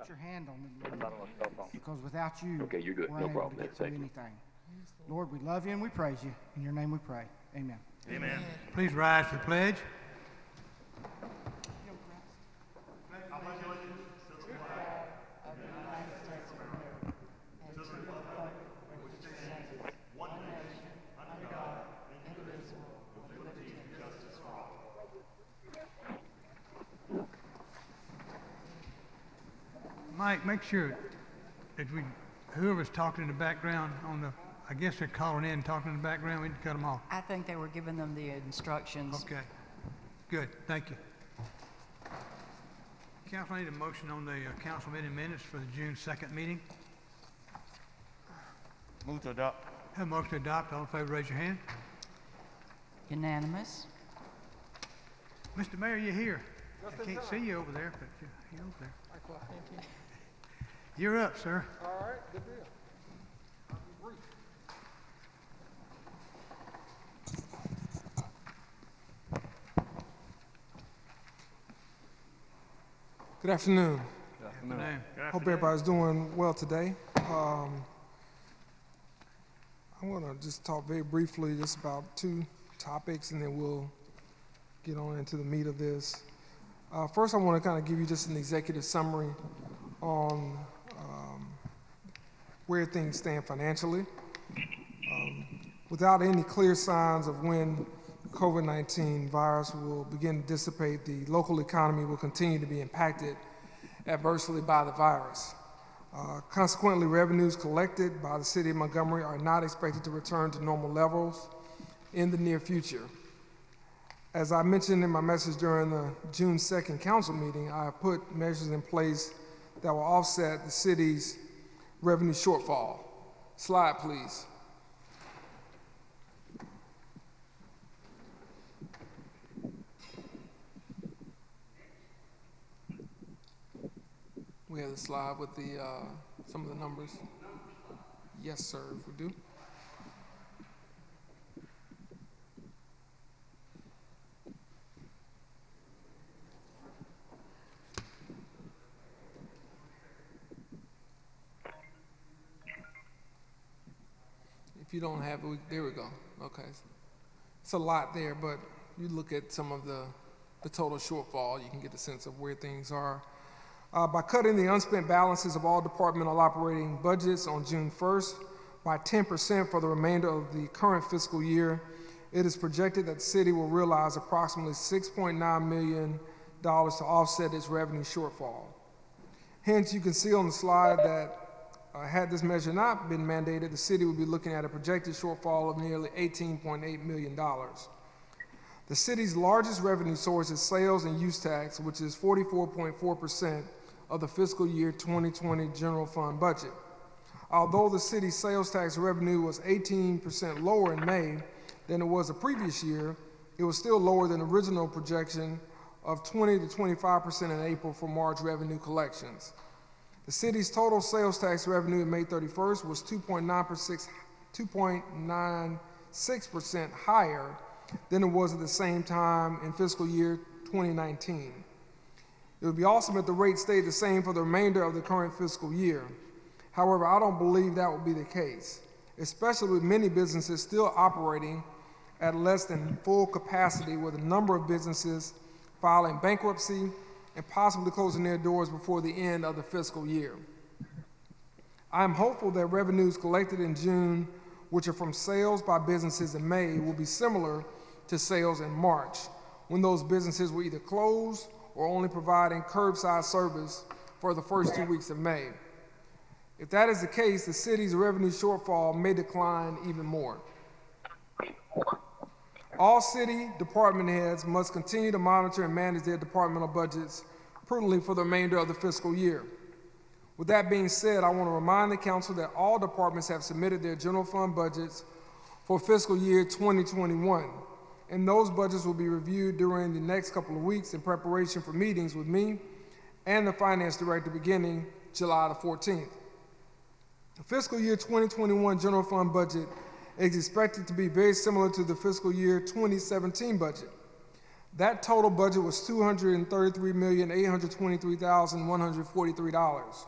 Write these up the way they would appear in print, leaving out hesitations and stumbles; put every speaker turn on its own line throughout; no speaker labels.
put your hand on them, Lord, because without you,
Okay, you're good.
we're
No
unable
problem.
to get through anything. Lord, we love you and we praise you. In your name we pray. Amen.
Amen. Please rise for the pledge. Mike, make sure that whoever's talking in the background I guess they're calling in, talking in the background, we need to cut them off.
I think they were giving them the instructions.
Okay, good, thank you. Council, I need a motion on the council meeting minutes for the June 2nd meeting.
Move to adopt.
Have a motion to adopt, all in favor raise your hand.
Unanimous.
Mr. Mayor, you're here. I can't see you over there, but you're over there. You're up, sir.
All right, good deal. I'll be brief. Good afternoon.
Good afternoon.
Hope everybody's doing well today. I'm going to just talk very briefly just about two topics, and then we'll get on into the meat of this. First, I want to kind of give you just an executive summary on where things stand financially. Without any clear signs of when COVID-19 virus will begin to dissipate, the local economy will continue to be impacted adversely by the virus. Consequently, revenues collected by the city of Montgomery are not expected to return to normal levels in the near future. As I mentioned in my message during the June 2nd council meeting, I have put measures in place that will offset the city's revenue shortfall. Slide, please. We have the slide with the some of the numbers. Yes, sir, we do. If you don't have it, there we go. Okay, it's a lot there, but you look at some of the total shortfall, you can get a sense of where things are. By cutting the unspent balances of all departmental operating budgets on June 1st by 10% for the remainder of the current fiscal year, it is projected that the city will realize approximately $6.9 million to offset its revenue shortfall. Hence, you can see on the slide that had this measure not been mandated, the city would be looking at a projected shortfall of nearly $18.8 million. The city's largest revenue source is sales and use tax, which is 44.4% of the fiscal year 2020 general fund budget. Although the city's sales tax revenue was 18% lower in May than it was the previous year, it was still lower than the original projection of 20 to 25% in April for March revenue collections. The city's total sales tax revenue on May 31st was 2.96% higher than it was at the same time in fiscal year 2019. It would be awesome if the rate stayed the same for the remainder of the current fiscal year. However, I don't believe that will be the case, especially with many businesses still operating at less than full capacity, with a number of businesses filing bankruptcy and possibly closing their doors before the end of the fiscal year. I am hopeful that revenues collected in June, which are from sales by businesses in May, will be similar to sales in March, when those businesses were either closed or only providing curbside service for the first 2 weeks of May. If that is the case, the city's revenue shortfall may decline even more. All city department heads must continue to monitor and manage their departmental budgets prudently for the remainder of the fiscal year. With that being said, I want to remind the council that all departments have submitted their general fund budgets for fiscal year 2021, and those budgets will be reviewed during the next couple of weeks in preparation for meetings with me and the finance director beginning July the 14th. The fiscal year 2021 general fund budget is expected to be very similar to the fiscal year 2017 budget. That total budget was $233,823,143.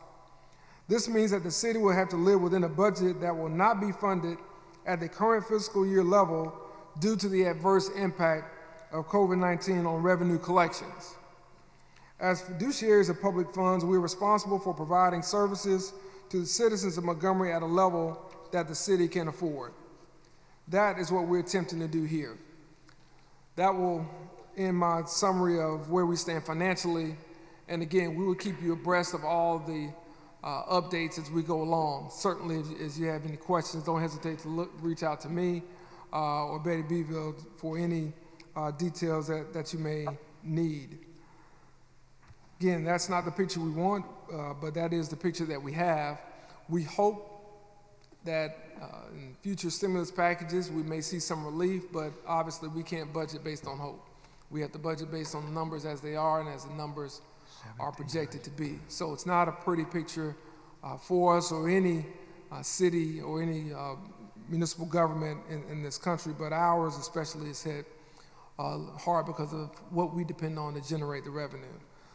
This means that the city will have to live within a budget that will not be funded at the current fiscal year level due to the adverse impact of COVID-19 on revenue collections. As fiduciaries of public funds, we are responsible for providing services to the citizens of Montgomery at a level that the city can afford. That is what we're attempting to do here. That will end my summary of where we stand financially. And again, we will keep you abreast of all the updates as we go along. Certainly, if you have any questions, don't hesitate to reach out to me or Betty Beeville for any details that you may need. Again, that's not the picture we want, but that is the picture that we have. We hope that in future stimulus packages we may see some relief, but obviously we can't budget based on hope. We have to budget based on the numbers as they are and as the numbers are projected to be. So it's not a pretty picture for us or any city or any municipal government in this country, but ours especially is hit hard because of what we depend on to generate the revenue.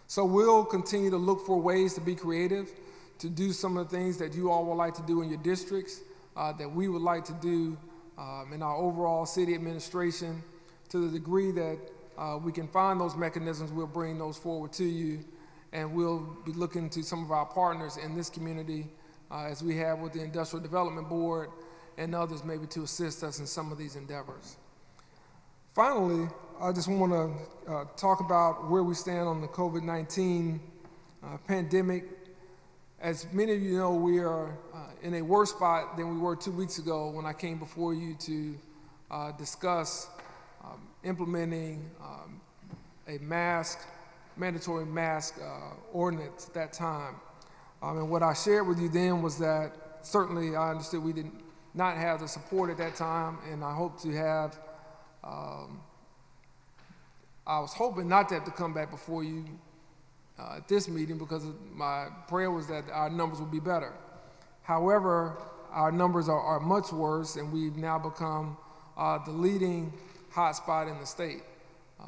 So we'll continue to look for ways to be creative, to do some of the things that you all would like to do in your districts, that we would like to do in our overall city administration. To the degree that we can find those mechanisms, we'll bring those forward to you, and we'll be looking to some of our partners in this community, as we have with the Industrial Development Board and others, maybe to assist us in some of these endeavors. Finally, I just want to talk about where we stand on the COVID-19 pandemic. As many of you know, we are in a worse spot than we were 2 weeks ago when I came before you to discuss implementing a mandatory mask ordinance at that time. And what I shared with you then was that certainly I understood we did not have the support at that time, and I hope to have I was hoping not to have to come back before you at this meeting, because my prayer was that our numbers would be better. However, our numbers are much worse, and we've now become the leading hotspot in the state,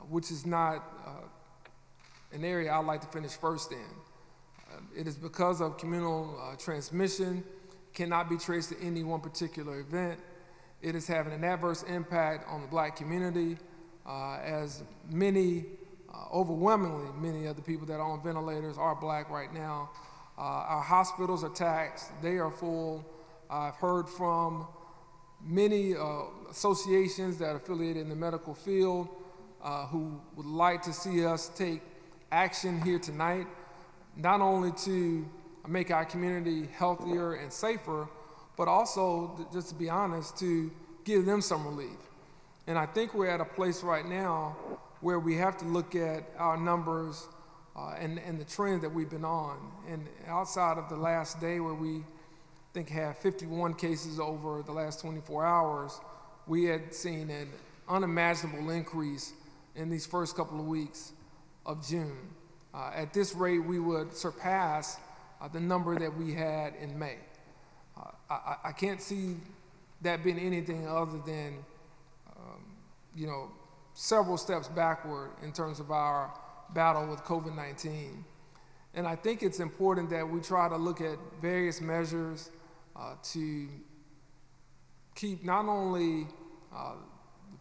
which is not an area I'd like to finish first in. It is because of communal transmission, cannot be traced to any one particular event. It is having an adverse impact on the Black community, as many, overwhelmingly many of the people that are on ventilators are Black right now. Our hospitals are taxed, they are full. I've heard from many associations that are affiliated in the medical field who would like to see us take action here tonight, not only to make our community healthier and safer, but also, just to be honest, to give them some relief. And I think we're at a place right now where we have to look at our numbers and the trend that we've been on. And outside of the last day where we think had 51 cases over the last 24 hours, we had seen an unimaginable increase in these first couple of weeks of June. At this rate, we would surpass the number that we had in May. I can't see that being anything other than several steps backward in terms of our battle with COVID-19. And I think it's important that we try to look at various measures to keep not only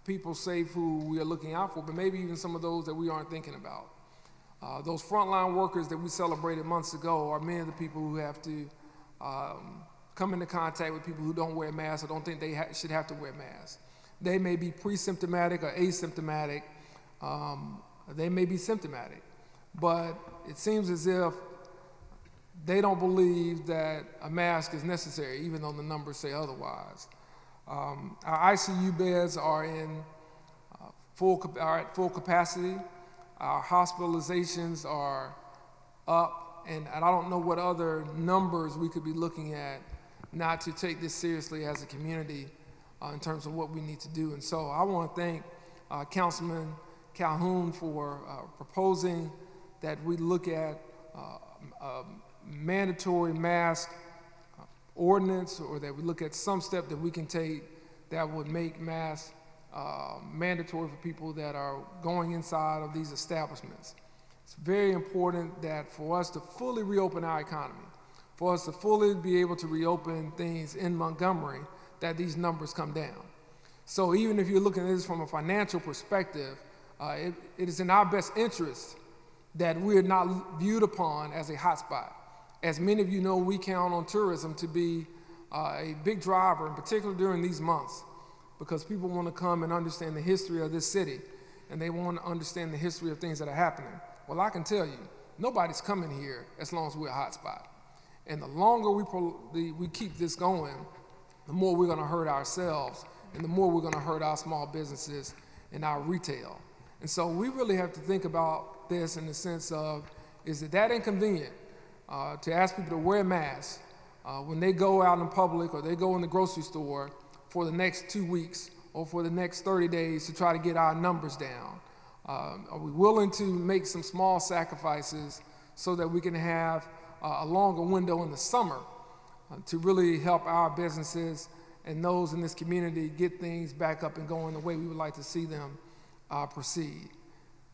people safe who we are looking out for, but maybe even some of those that we aren't thinking about. Those frontline workers that we celebrated months ago are many of the people who have to come into contact with people who don't wear masks or don't think they should have to wear masks. They may be pre-symptomatic or asymptomatic. They may be symptomatic. But it seems as if they don't believe that a mask is necessary, even though the numbers say otherwise. Our ICU beds are at full capacity. Our hospitalizations are up, and I don't know what other numbers we could be looking at not to take this seriously as a community in terms of what we need to do. And so I want to thank Councilman Calhoun for proposing that we look at mandatory mask ordinance, or that we look at some step that we can take that would make masks mandatory for people that are going inside of these establishments. It's very important that for us to fully reopen our economy, for us to fully be able to reopen things in Montgomery, that these numbers come down. So even if you're looking at this from a financial perspective, it is in our best interest that we're not viewed upon as a hotspot. As many of you know, we count on tourism to be a big driver, in particular during these months, because people want to come and understand the history of this city, and they want to understand the history of things that are happening. Well, I can tell you, nobody's coming here as long as we're a hotspot. And the longer we keep this going, the more we're going to hurt ourselves, and the more we're going to hurt our small businesses and our retail. And so we really have to think about this in the sense of, is it that inconvenient to ask people to wear masks when they go out in public or they go in the grocery store for the next 2 weeks or for the next 30 days to try to get our numbers down? Are we willing to make some small sacrifices so that we can have a longer window in the summer to really help our businesses and those in this community get things back up and going the way we would like to see them proceed?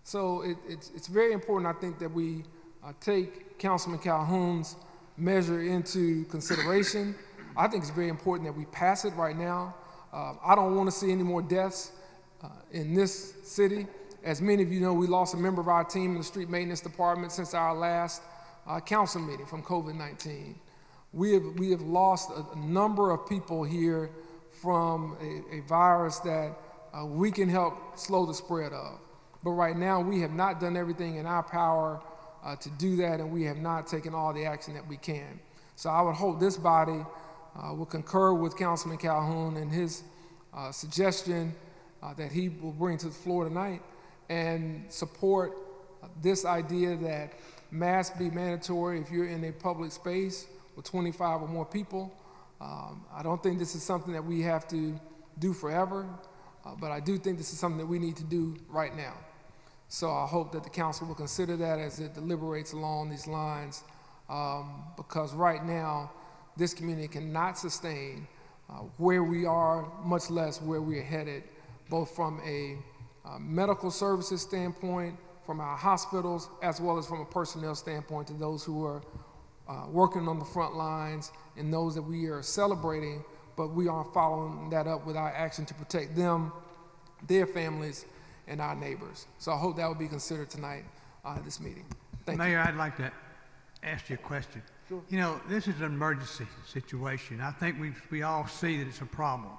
So it's very important, I think, that we take Councilman Calhoun's measure into consideration. I think it's very important that we pass it right now. I don't want to see any more deaths in this city. As many of you know, we lost a member of our team in the street maintenance department since our last council meeting from COVID-19. We have lost a number of people here from a virus that we can help slow the spread of. But right now, we have not done everything in our power to do that, and we have not taken all the action that we can. So I would hope this body will concur with Councilman Calhoun and his suggestion that he will bring to the floor tonight and support this idea that masks be mandatory if you're in a public space with 25 or more people. I don't think this is something that we have to do forever, but I do think this is something that we need to do right now. So I hope that the council will consider that as it deliberates along these lines, because right now, this community cannot sustain where we are, much less where we are headed, both from a medical services standpoint, from our hospitals, as well as from a personnel standpoint to those who are working on the front lines and those that we are celebrating, but we aren't following that up with our action to protect them, their families, and our neighbors. So I hope that will be considered tonight at this meeting. Thank you.
Mayor, I'd like to ask you a question.
Sure.
You know, this is an emergency situation. I think we all see that it's a problem.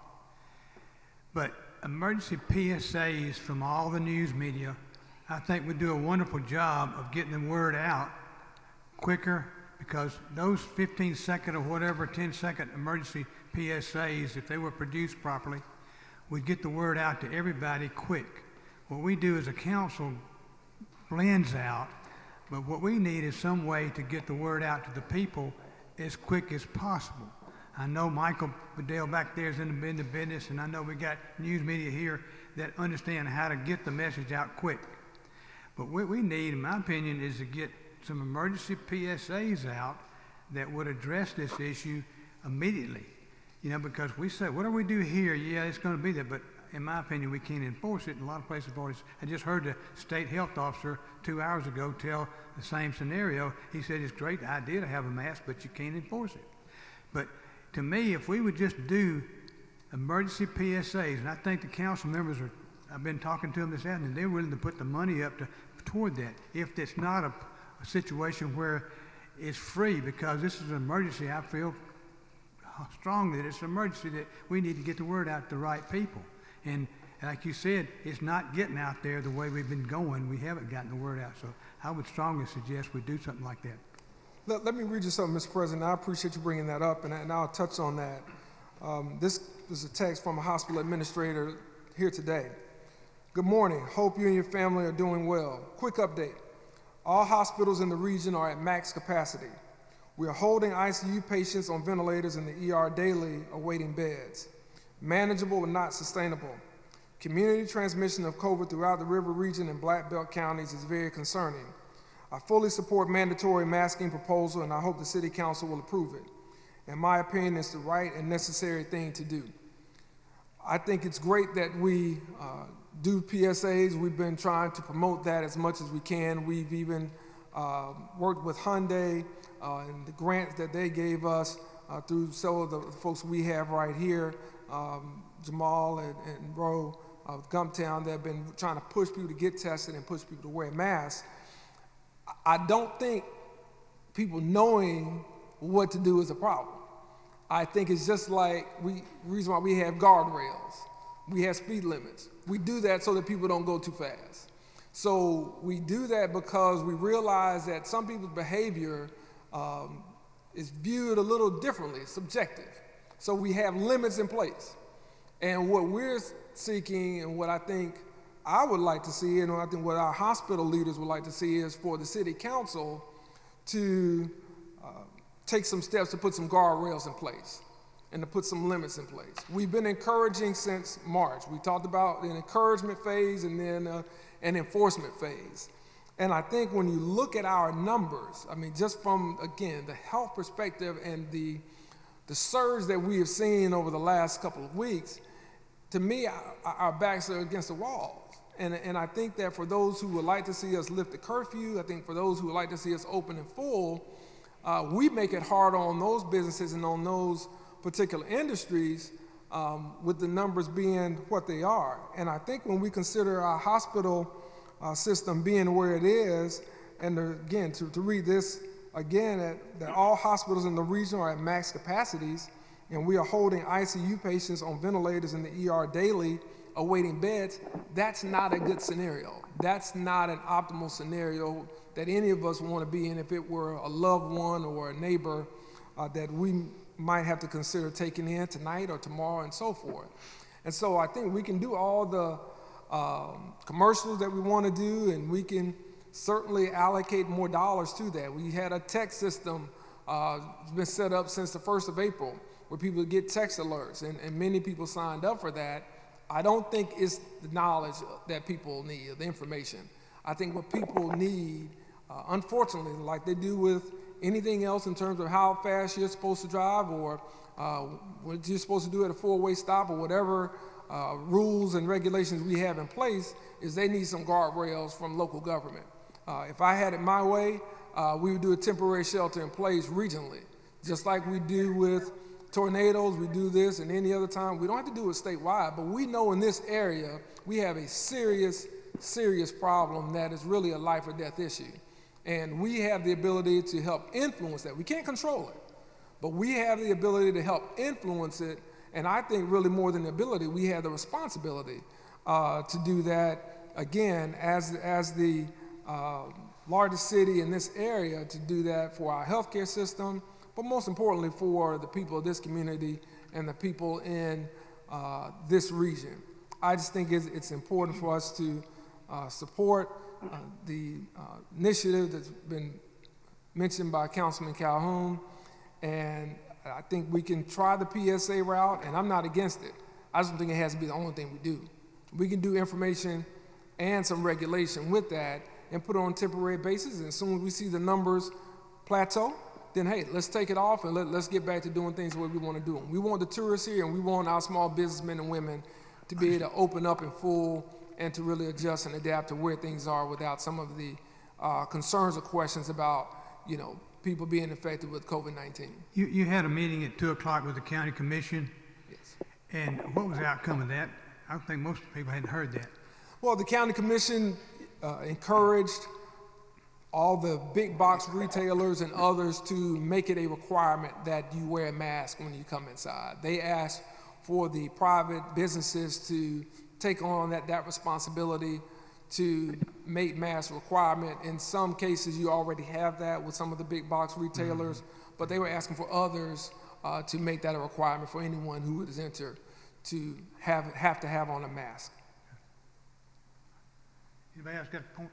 But emergency PSAs from all the news media, I think would do a wonderful job of getting the word out quicker, because those 15-second or whatever 10-second emergency PSAs, if they were produced properly, would get the word out to everybody quick. What we do as a council blends out, but what we need is some way to get the word out to the people as quick as possible. I know Michael Bedell back there is in the business, and I know we got news media here that understand how to get the message out quick. But what we need, in my opinion, is to get some emergency PSAs out that would address this issue immediately. You know, because we say, what do we do here? Yeah, it's going to be there, but in my opinion, we can't enforce it. In a lot of places, I just heard the state health officer 2 hours ago tell the same scenario. He said it's a great idea to have a mask, but you can't enforce it. But to me, if we would just do emergency PSAs, and I think the council members I've been talking to them this afternoon, they're willing to put the money up toward that. If it's not a situation where it's free, because this is an emergency, I feel strongly that it's an emergency that we need to get the word out to the right people. And like you said, it's not getting out there the way we've been going. We haven't gotten the word out. So I would strongly suggest we do something like that.
Let me read you something, Mr. President. I appreciate you bringing that up, and I'll touch on that. This is a text from a hospital administrator here today. Good morning. Hope you and your family are doing well. Quick update. All hospitals in the region are at max capacity. We are holding ICU patients on ventilators in the ER daily, awaiting beds. Manageable but not sustainable. Community transmission of COVID throughout the river region and Black Belt counties is very concerning. I fully support mandatory masking proposal, and I hope the City Council will approve it. In my opinion, it's the right and necessary thing to do. I think it's great that we do PSAs. We've been trying to promote that as much as we can. We've even worked with Hyundai and the grants that they gave us through several of the folks we have right here, Jamal and Ro with Gumptown, that have been trying to push people to get tested and push people to wear masks. I don't think people knowing what to do is a problem. I think it's just like reason why we have guardrails, we have speed limits. We do that so that people don't go too fast. So we do that because we realize that some people's behavior is viewed a little differently, subjective. So we have limits in place. And what we're seeking, and what I think I would like to see, and I think what our hospital leaders would like to see, is for the city council to take some steps to put some guardrails in place and to put some limits in place. We've been encouraging since March. We talked about an encouragement phase and then an enforcement phase. And I think when you look at our numbers, I mean, just from, again, the health perspective and the surge that we have seen over the last couple of weeks, to me, our backs are against the walls. And I think that for those who would like to see us lift the curfew, I think for those who would like to see us open and full, we make it hard on those businesses and on those particular industries with the numbers being what they are. And I think when we consider our hospital system being where it is, and again, to read this again, that all hospitals in the region are at max capacities, and we are holding ICU patients on ventilators in the ER daily, awaiting beds, that's not a good scenario. That's not an optimal scenario that any of us want to be in if it were a loved one or a neighbor that we might have to consider taking in tonight or tomorrow and so forth. And so I think we can do all the commercials that we want to do, and we can certainly allocate more dollars to that. We had a text system been set up since the 1st of April where people get text alerts, and many people signed up for that. I don't think it's the knowledge that people need, the information. I think what people need, unfortunately, like they do with anything else in terms of how fast you're supposed to drive or what you're supposed to do at a four-way stop or whatever rules and regulations we have in place, is they need some guardrails from local government. If I had it my way, we would do a temporary shelter in place regionally, just like we do with tornadoes. We do this and any other time. We don't have to do it statewide, but we know in this area we have a serious problem that is really a life or death issue. And we have the ability to help influence that. We can't control it, but we have the ability to help influence it. And I think really more than the ability, we have the responsibility to do that, again, as the largest city in this area, to do that for our healthcare system, but most importantly for the people of this community and the people in this region. I just think it's important for us to support the initiative that's been mentioned by Councilman Calhoun, and I think we can try the PSA route, and I'm not against it. I just don't think it has to be the only thing we do. We can do information and some regulation with that and put it on a temporary basis, and as soon as we see the numbers plateau, then hey, let's take it off and let's get back to doing things the way we want to do them. We want the tourists here, and we want our small businessmen and women to be able to open up in full and to really adjust and adapt to where things are without some of the concerns or questions about, people being infected with COVID-19.
You had a meeting at 2 o'clock with the county commission.
Yes.
And what was the outcome of that? I don't think most people hadn't heard that.
Well, the county commission encouraged all the big box retailers and others to make it a requirement that you wear a mask when you come inside. They asked for the private businesses to take on that responsibility to make mask requirement. In some cases, you already have that with some of the big box retailers, but they were asking for others to make that a requirement for anyone who would enter to have to have on a mask.
Anybody else got a point?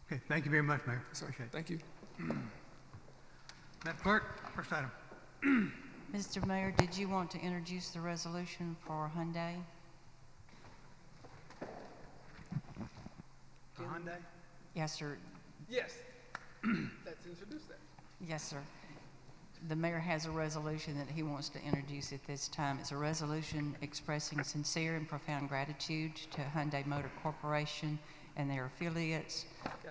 Okay, thank you very much, Mayor. Appreciate it.
Thank you.
Madam Clerk, first item.
Mr. Mayor, did you want to introduce the resolution for Hyundai?
Hyundai?
Yes, sir.
Yes. Let's introduce that.
Yes, sir. The mayor has a resolution that he wants to introduce at this time. It's a resolution expressing sincere and profound gratitude to Hyundai Motor Corporation and their affiliates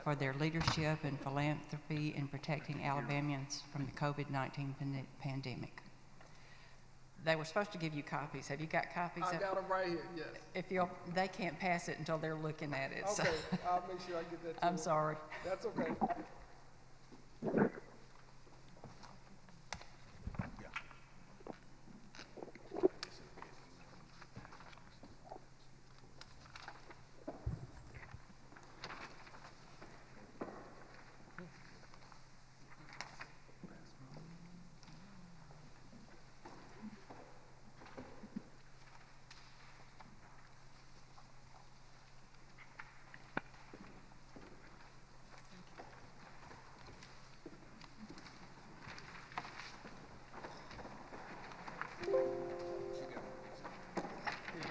for their leadership and philanthropy in protecting Alabamians from the COVID-19 pandemic. They were supposed to give you copies. Have you got copies?
I got them right here, yes.
If they can't pass it until they're looking at it.
Okay, I'll make sure I get that to
I'm
them.
sorry.
That's okay.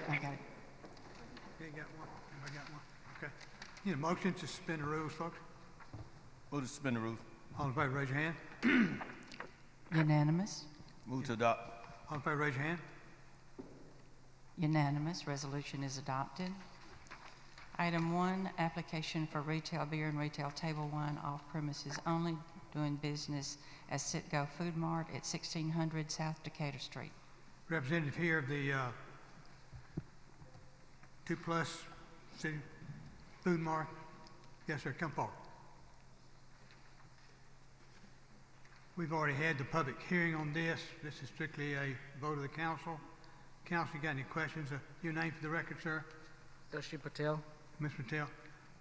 I got it.
Okay, got one. Everybody got one? Okay. Need a motion to suspend the rules, folks?
Move to suspend the rules.
All in favor, raise your hand.
Unanimous?
Move to adopt.
All in favor, raise your hand.
Unanimous. Resolution is adopted. Item 1, application for retail beer and retail table wine off premises only, doing business as Sit-Go Food Mart at 1600 South Decatur Street.
Representative here of the 2+ City Food Mart. Yes, sir, come forward. We've already had the public hearing on this. This is strictly a vote of the council. Council, you got any questions? Your name for the record, sir?
Doshi Patel.
Ms. Patel,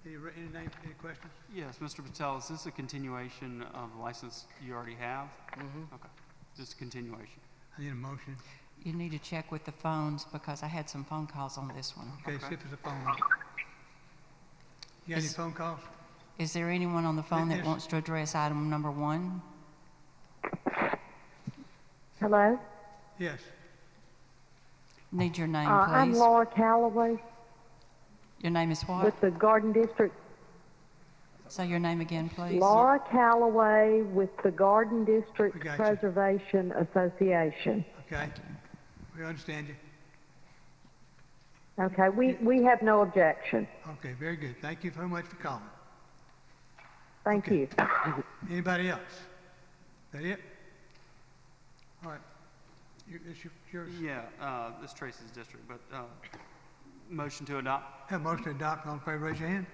any name, any questions?
Yes, Mr. Patel, is this a continuation of the license you already have?
Mm-hmm.
Okay, just a continuation.
I need a motion.
You need to check with the phones because I had some phone calls on this one.
Okay,
Okay.
see if there's a phone. You got any
Is-
phone calls?
Is there anyone on the phone that
Yes.
wants to address item number 1?
Hello,
Need your name,
I'm
please.
Laura Calloway
Your name is what?
with the Garden District.
Say your name again, please.
Laura Calloway with the Garden District
We got you.
Preservation Association.
Okay, we understand you.
Okay, we have no objection.
Okay, very good. Thank you very much for calling.
Thank
Okay.
you.
Anybody else? That it? All right. It's yours.
Yeah, this Tracy's district, but motion to adopt?
Have a motion to adopt. All in favor, raise your hand.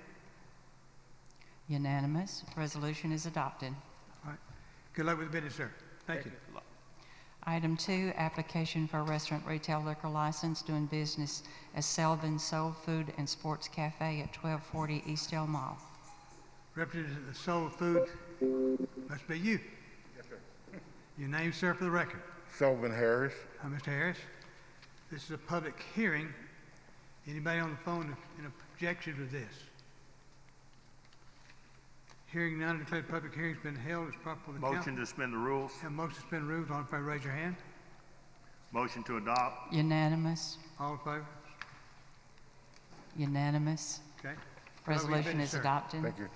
Unanimous. Resolution is adopted.
All right. Good luck with the business, sir. Thank you.
Item 2, application for a restaurant retail liquor license doing business as Selvin Soul Food and Sports Cafe at 1240 Eastdale Mall.
Representative of the Soul Food, must be you. Yes, sir. Your name, sir, for the record.
Sullivan Harris.
Mr. Harris, this is a public hearing. Anybody on the phone in objection to this? Hearing none, declare the public hearing's been held. It's proper for the council.
Motion to suspend the rules.
Have a motion to suspend rules. All in favor, raise your hand.
Motion to adopt.
Unanimous.
All in favor?
Unanimous.
Okay.
Resolution is
sir.
adopted.
Thank you.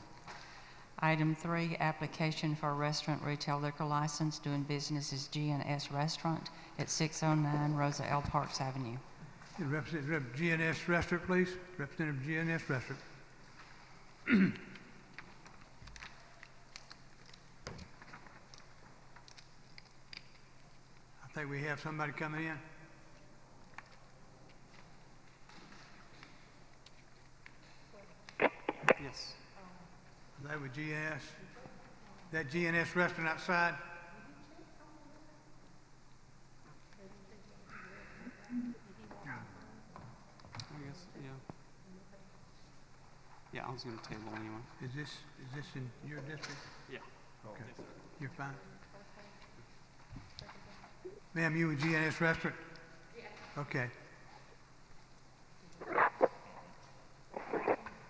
Item 3, application for a restaurant retail liquor license doing business as G&S Restaurant at 609 Rosa L. Parks Avenue.
Representative of GNS Restaurant, please. Representative of GNS Restaurant. I think we have somebody coming in.
Yes.
That with GNS. That GNS Restaurant outside.
I guess, yeah. Yeah, I was gonna table anyway.
Is this in your district?
Yeah.
Okay. You're fine. Ma'am, you with GNS Restaurant? Okay.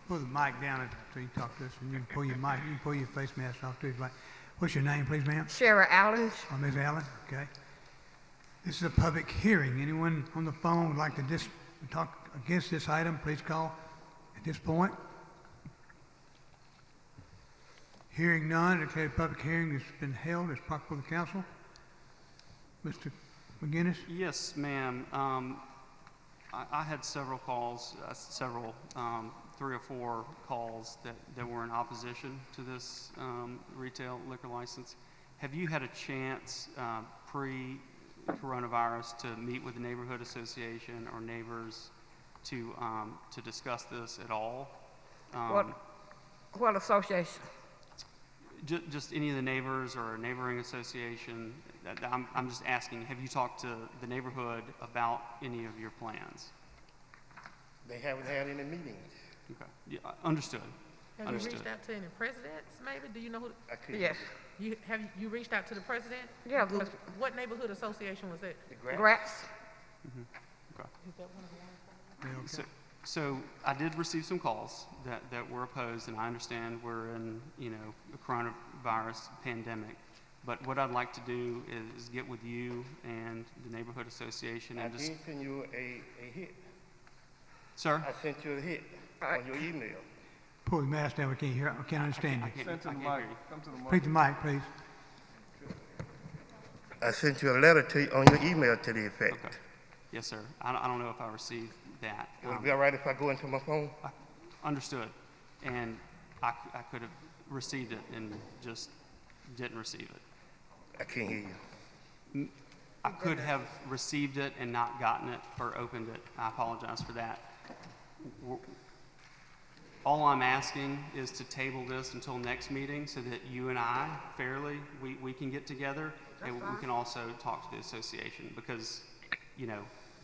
Pull the mic down so you talk to us, and you can pull your mic, you can pull your face mask off too. What's your name, please, ma'am?
Shara Allen.
Oh, Ms. Allen, okay. This is a public hearing. Anyone on the phone would like to talk against this item, please call at this point. Hearing none, declare the public hearing has been held as proper for the council. Mr. McGinnis?
Yes, ma'am. I had several calls, three or four calls that were in opposition to this retail liquor license. Have you had a chance pre-coronavirus to meet with the neighborhood association or neighbors to discuss this at all?
What association?
Just any of the neighbors or a neighboring association. I'm just asking, have you talked to the neighborhood about any of your plans?
They haven't had any meetings.
Okay, yeah, understood.
Have you reached out to any presidents, maybe? Do you know who?
I couldn't.
Yes.
Have you reached out to the president?
Yeah.
What neighborhood association was that?
The grass.
Gratz.
Okay.
Is that one of the ones?
So I did receive some calls that were opposed, and I understand we're in, a coronavirus pandemic. But what I'd like to do is get with you and the neighborhood association
I
and just,
did send you a hit.
sir,
I sent you a hit on your email.
Pull the mask down, we can't hear, I can't understand
I
you.
can't hear you.
Speak to the mic, please.
I sent you a letter on your email to the effect.
Okay. Yes, sir. I don't know if I received that.
Would it be all right if I go into my phone?
Understood. And I could have received it and just didn't receive it.
I can't hear you.
I could have received it and not gotten it or opened it. I apologize for that. All I'm asking is to table this until next meeting so that you and I fairly, we can get together and we can also talk to the association because,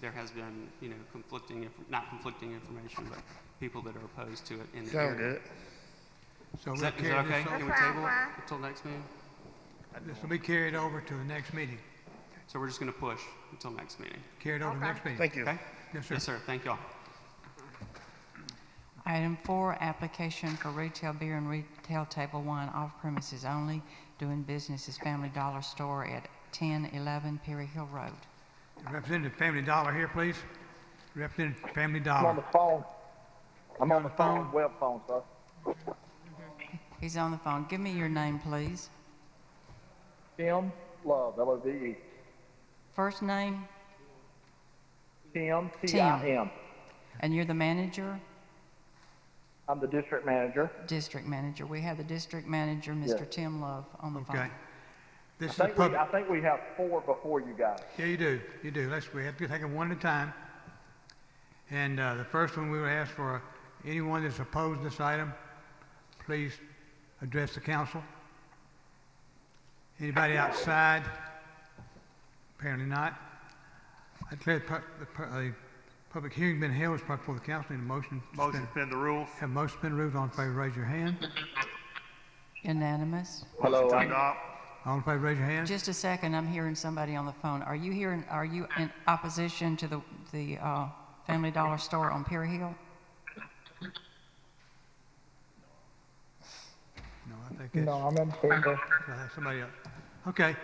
there has been, not conflicting information, but people that are opposed to it in the
Sound
area.
good.
So
Is
we'll
that
carry
okay?
this
Can
over.
we table it until next meeting?
This will be carried over to the next meeting.
So we're just going to push until next meeting.
Carried over to the next meeting.
Thank you.
Okay?
Yes, sir.
Yes, sir. Thank y'all.
Item 4, application for retail beer and retail table wine off premises only, doing business as Family Dollar Store at 1011 Perry Hill Road.
Representative Family Dollar here, please. Representative Family
I'm on
Dollar.
the phone. I'm on the
phone?
phone, web phone, sir.
He's on the phone. Give me your name, please.
Tim Love, L-O-V-E.
First name,
Tim, T-I-M.
and you're the manager?
I'm the district manager.
District manager. We have the district manager, Mr.
Yes.
Tim Love, on the
Okay.
phone.
This is a
I
public.
think we have 4 before you guys.
Yeah, you do. You do. We have to take them one at a time. And the first one we will ask for anyone that's opposed this item, please address the council. Anybody outside? Apparently not. I declare the public hearing been held as part before the council. Need a motion?
Motion to suspend the rules.
Have a motion suspend the rules. All in favor, raise your hand.
Unanimous.
Hello,
Motion to adopt.
All in favor, raise your hand.
Just a second, I'm hearing somebody on the phone. Are you in opposition to the Family Dollar Store on Perry Hill?
No, I think it's.
No, I'm in favor.
I have somebody else. Okay.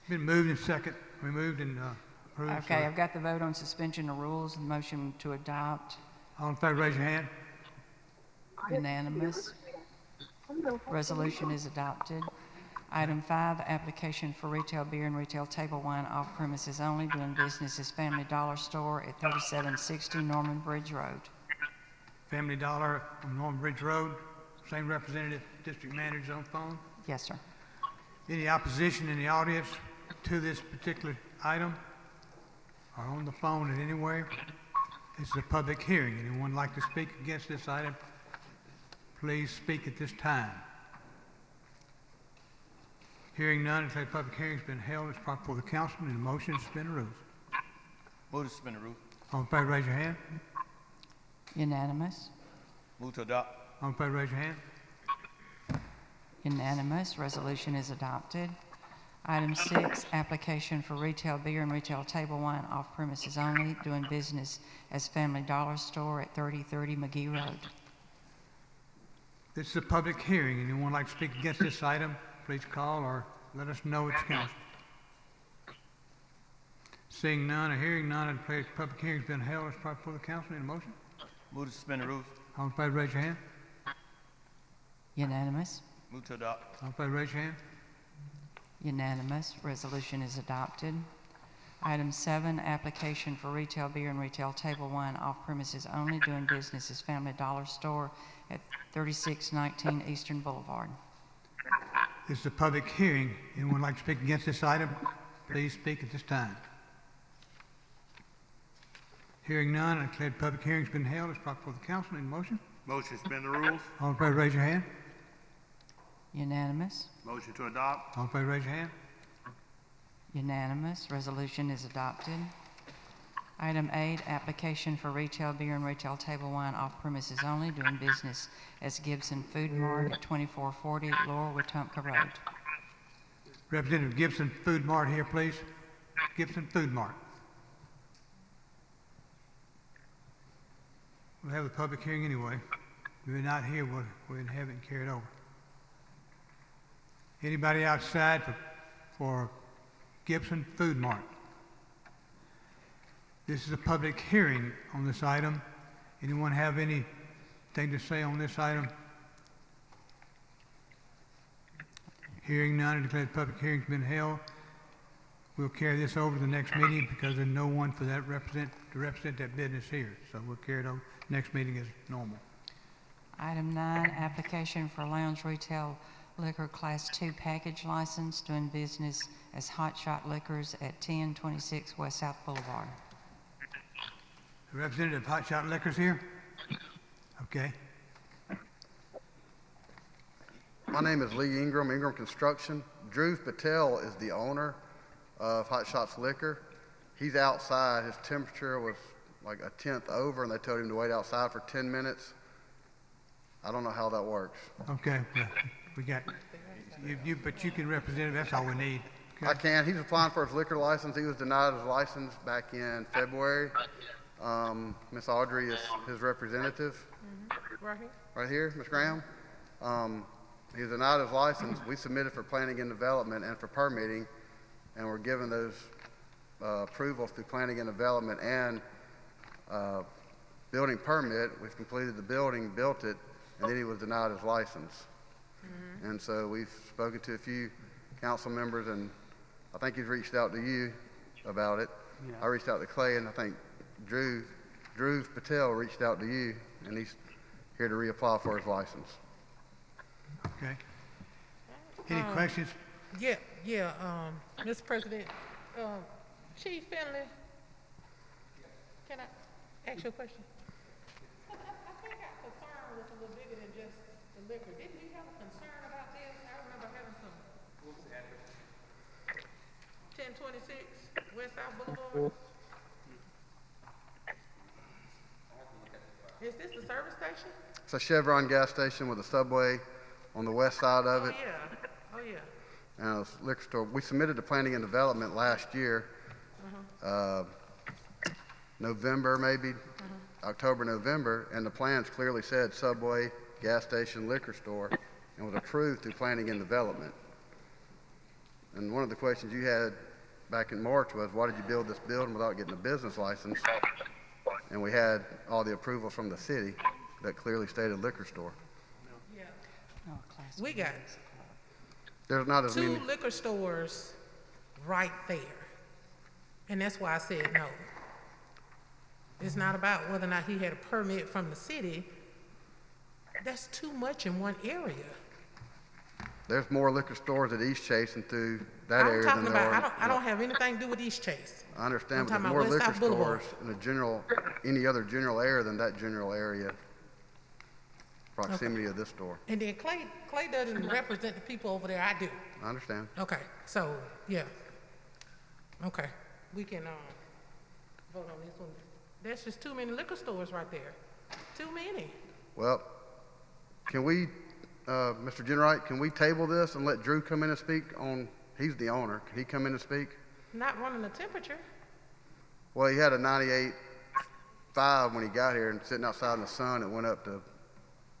Been moved and second. Removed and approved.
Okay,
So
I've got the vote on suspension of rules and motion to adopt.
all in favor, raise your hand.
Unanimous. Resolution is adopted. Item 5, application for retail beer and retail table wine off premises only, doing business as Family Dollar Store at 3760 Norman Bridge Road.
Family Dollar on Norman Bridge Road. Same representative, district manager on phone.
Yes, sir.
Any opposition in the audience to this particular item or on the phone in any way? This is a public hearing. Anyone like to speak against this item? Please speak at this time. Hearing none, declare the public hearing's been held as proper for the council. Need a motion to suspend the rules.
Move to suspend the rules.
All in favor, raise your hand.
Unanimous.
Move to adopt.
All in favor, raise your hand.
Unanimous. Resolution is adopted. Item 6, application for retail beer and retail table wine off premises only, doing business as Family Dollar Store at 3030 McGee Road.
This is a public hearing. Anyone like to speak against this item? Please call or let us know it's council. Seeing none or hearing none, I declare the public hearing's been held as proper for the council. Need a motion?
Move to suspend the rules.
All in favor, raise your hand.
Unanimous.
Move to adopt.
All in favor, raise your hand.
Unanimous. Resolution is adopted. Item 7, application for retail beer and retail table wine off premises only, doing business as Family Dollar Store at 3619 Eastern Boulevard.
This is a public hearing. Anyone like to speak against this item? Please speak at this time. Hearing none, I declare the public hearing's been held. It's brought before the council. Need a motion?
Motion to suspend the rules.
All in favor, raise your hand.
Unanimous.
Motion to adopt.
All in favor, raise your hand.
Unanimous. Resolution is adopted. Item 8, application for retail beer and retail table wine off premises only, doing business as Gibson Food Mart at 2440 Laurel Wetumpka Road.
Representative Gibson Food Mart here, please. Gibson Food Mart. We'll have the public hearing anyway. If we're not here, we'll go ahead and have it carried over. Anybody outside for Gibson Food Mart? This is a public hearing on this item. Anyone have anything to say on this item? Hearing none, I declare the public hearing's been held. We'll carry this over to the next meeting because there's no one for that to represent that business here. So we'll carry it over. Next meeting is normal.
Item 9, application for lounge retail liquor Class 2 package license, doing business as Hot Shot Liquors at 1026 West South Boulevard.
The representative of Hot Shot Liquors here? Okay.
My name is Lee Ingram, Ingram Construction. Drew Patel is the owner of Hot Shots Liquor. He's outside. His temperature was like a tenth over, and they told him to wait outside for 10 minutes. I don't know how that works.
Okay. Well, we got you, but you can represent him. That's all we need. Okay.
I can. He's applying for his liquor license. He was denied his license back in February. Miss Audrey is his representative.
Right here.
Right here, Ms. Graham. He was denied his license. We submitted for planning and development and for permitting, and we're given those approvals through planning and development and building permit. We've completed the building, built it, and then he was denied his license. And so we've spoken to a few council members, and I think he's reached out to you about it.
Yeah.
I reached out to Clay, and I think Drew Patel reached out to you, and he's here to reapply for his license.
Okay. Any questions?
Yeah, Mr. President, Chief Finley, can I ask you a question? I think our concern was a little bigger than just the liquor. Didn't you have a concern about this? I remember having some. What was the address? 1026 West South Boulevard. Is this the service station?
It's a Chevron gas station with a Subway on the west side of it.
Oh, yeah.
And a liquor store. We submitted to planning and development last year, November maybe, October, November, and the plans clearly said Subway, gas station, liquor store, and was approved through planning and development. And one of the questions you had back in March was, why did you build this building without getting a business license? And we had all the approvals from the city that clearly stated liquor store.
Oh, Class
We got
There's not as
2
many.
liquor stores right there. And that's why I said no. It's not about whether or not he had a permit from the city. That's too much in one area.
There's more liquor stores at East Chase and through that
I'm
area
talking
than there
about,
are.
I don't have anything to do with East Chase.
I understand,
I'm
but there's
talking
more
about West
liquor
South Boulevard.
stores in any other general area than that general area. Proximity of this store.
And then Clay doesn't represent the people over there. I do.
I understand.
Okay, so, yeah. Okay, we can, vote on this one. There's just too many liquor stores right there. Too many.
Well, can we, Mr. Jenwright, can we table this and let Drew come in and speak on, he's the owner, can he come in and speak?
Not running the temperature.
Well, he had a 98.5 when he got here and sitting outside in the sun, it went up to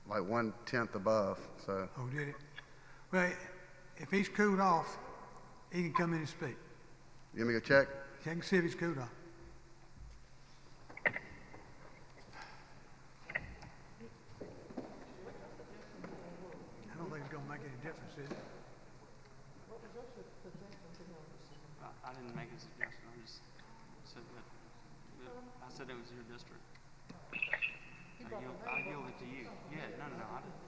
like 1/10 above, so.
Oh, did it? Well, if he's cooled off, he can come in and speak.
You want me to check?
I can see if he's cooled off. I don't think it's gonna make any difference, is it?
I didn't make a suggestion. I just said that, I said it was your district. I yielded to you. Yeah, no, I didn't.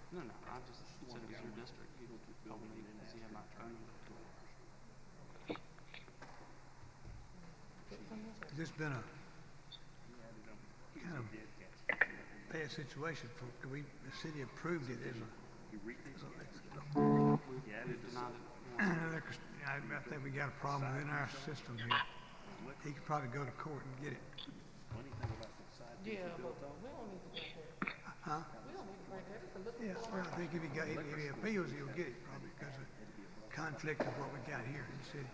No, I just said it was your district. You told me because you had my phone number.
This has been a kind of bad situation for, the city approved it as a I think we got a problem within our system here. He could probably go to court and get it.
Yeah, but we don't need to go there.
Huh?
We don't need to go there. It's a liquor
Yeah,
store.
well, I think if he appeals, he'll get it probably because of conflict of what we got here in the city.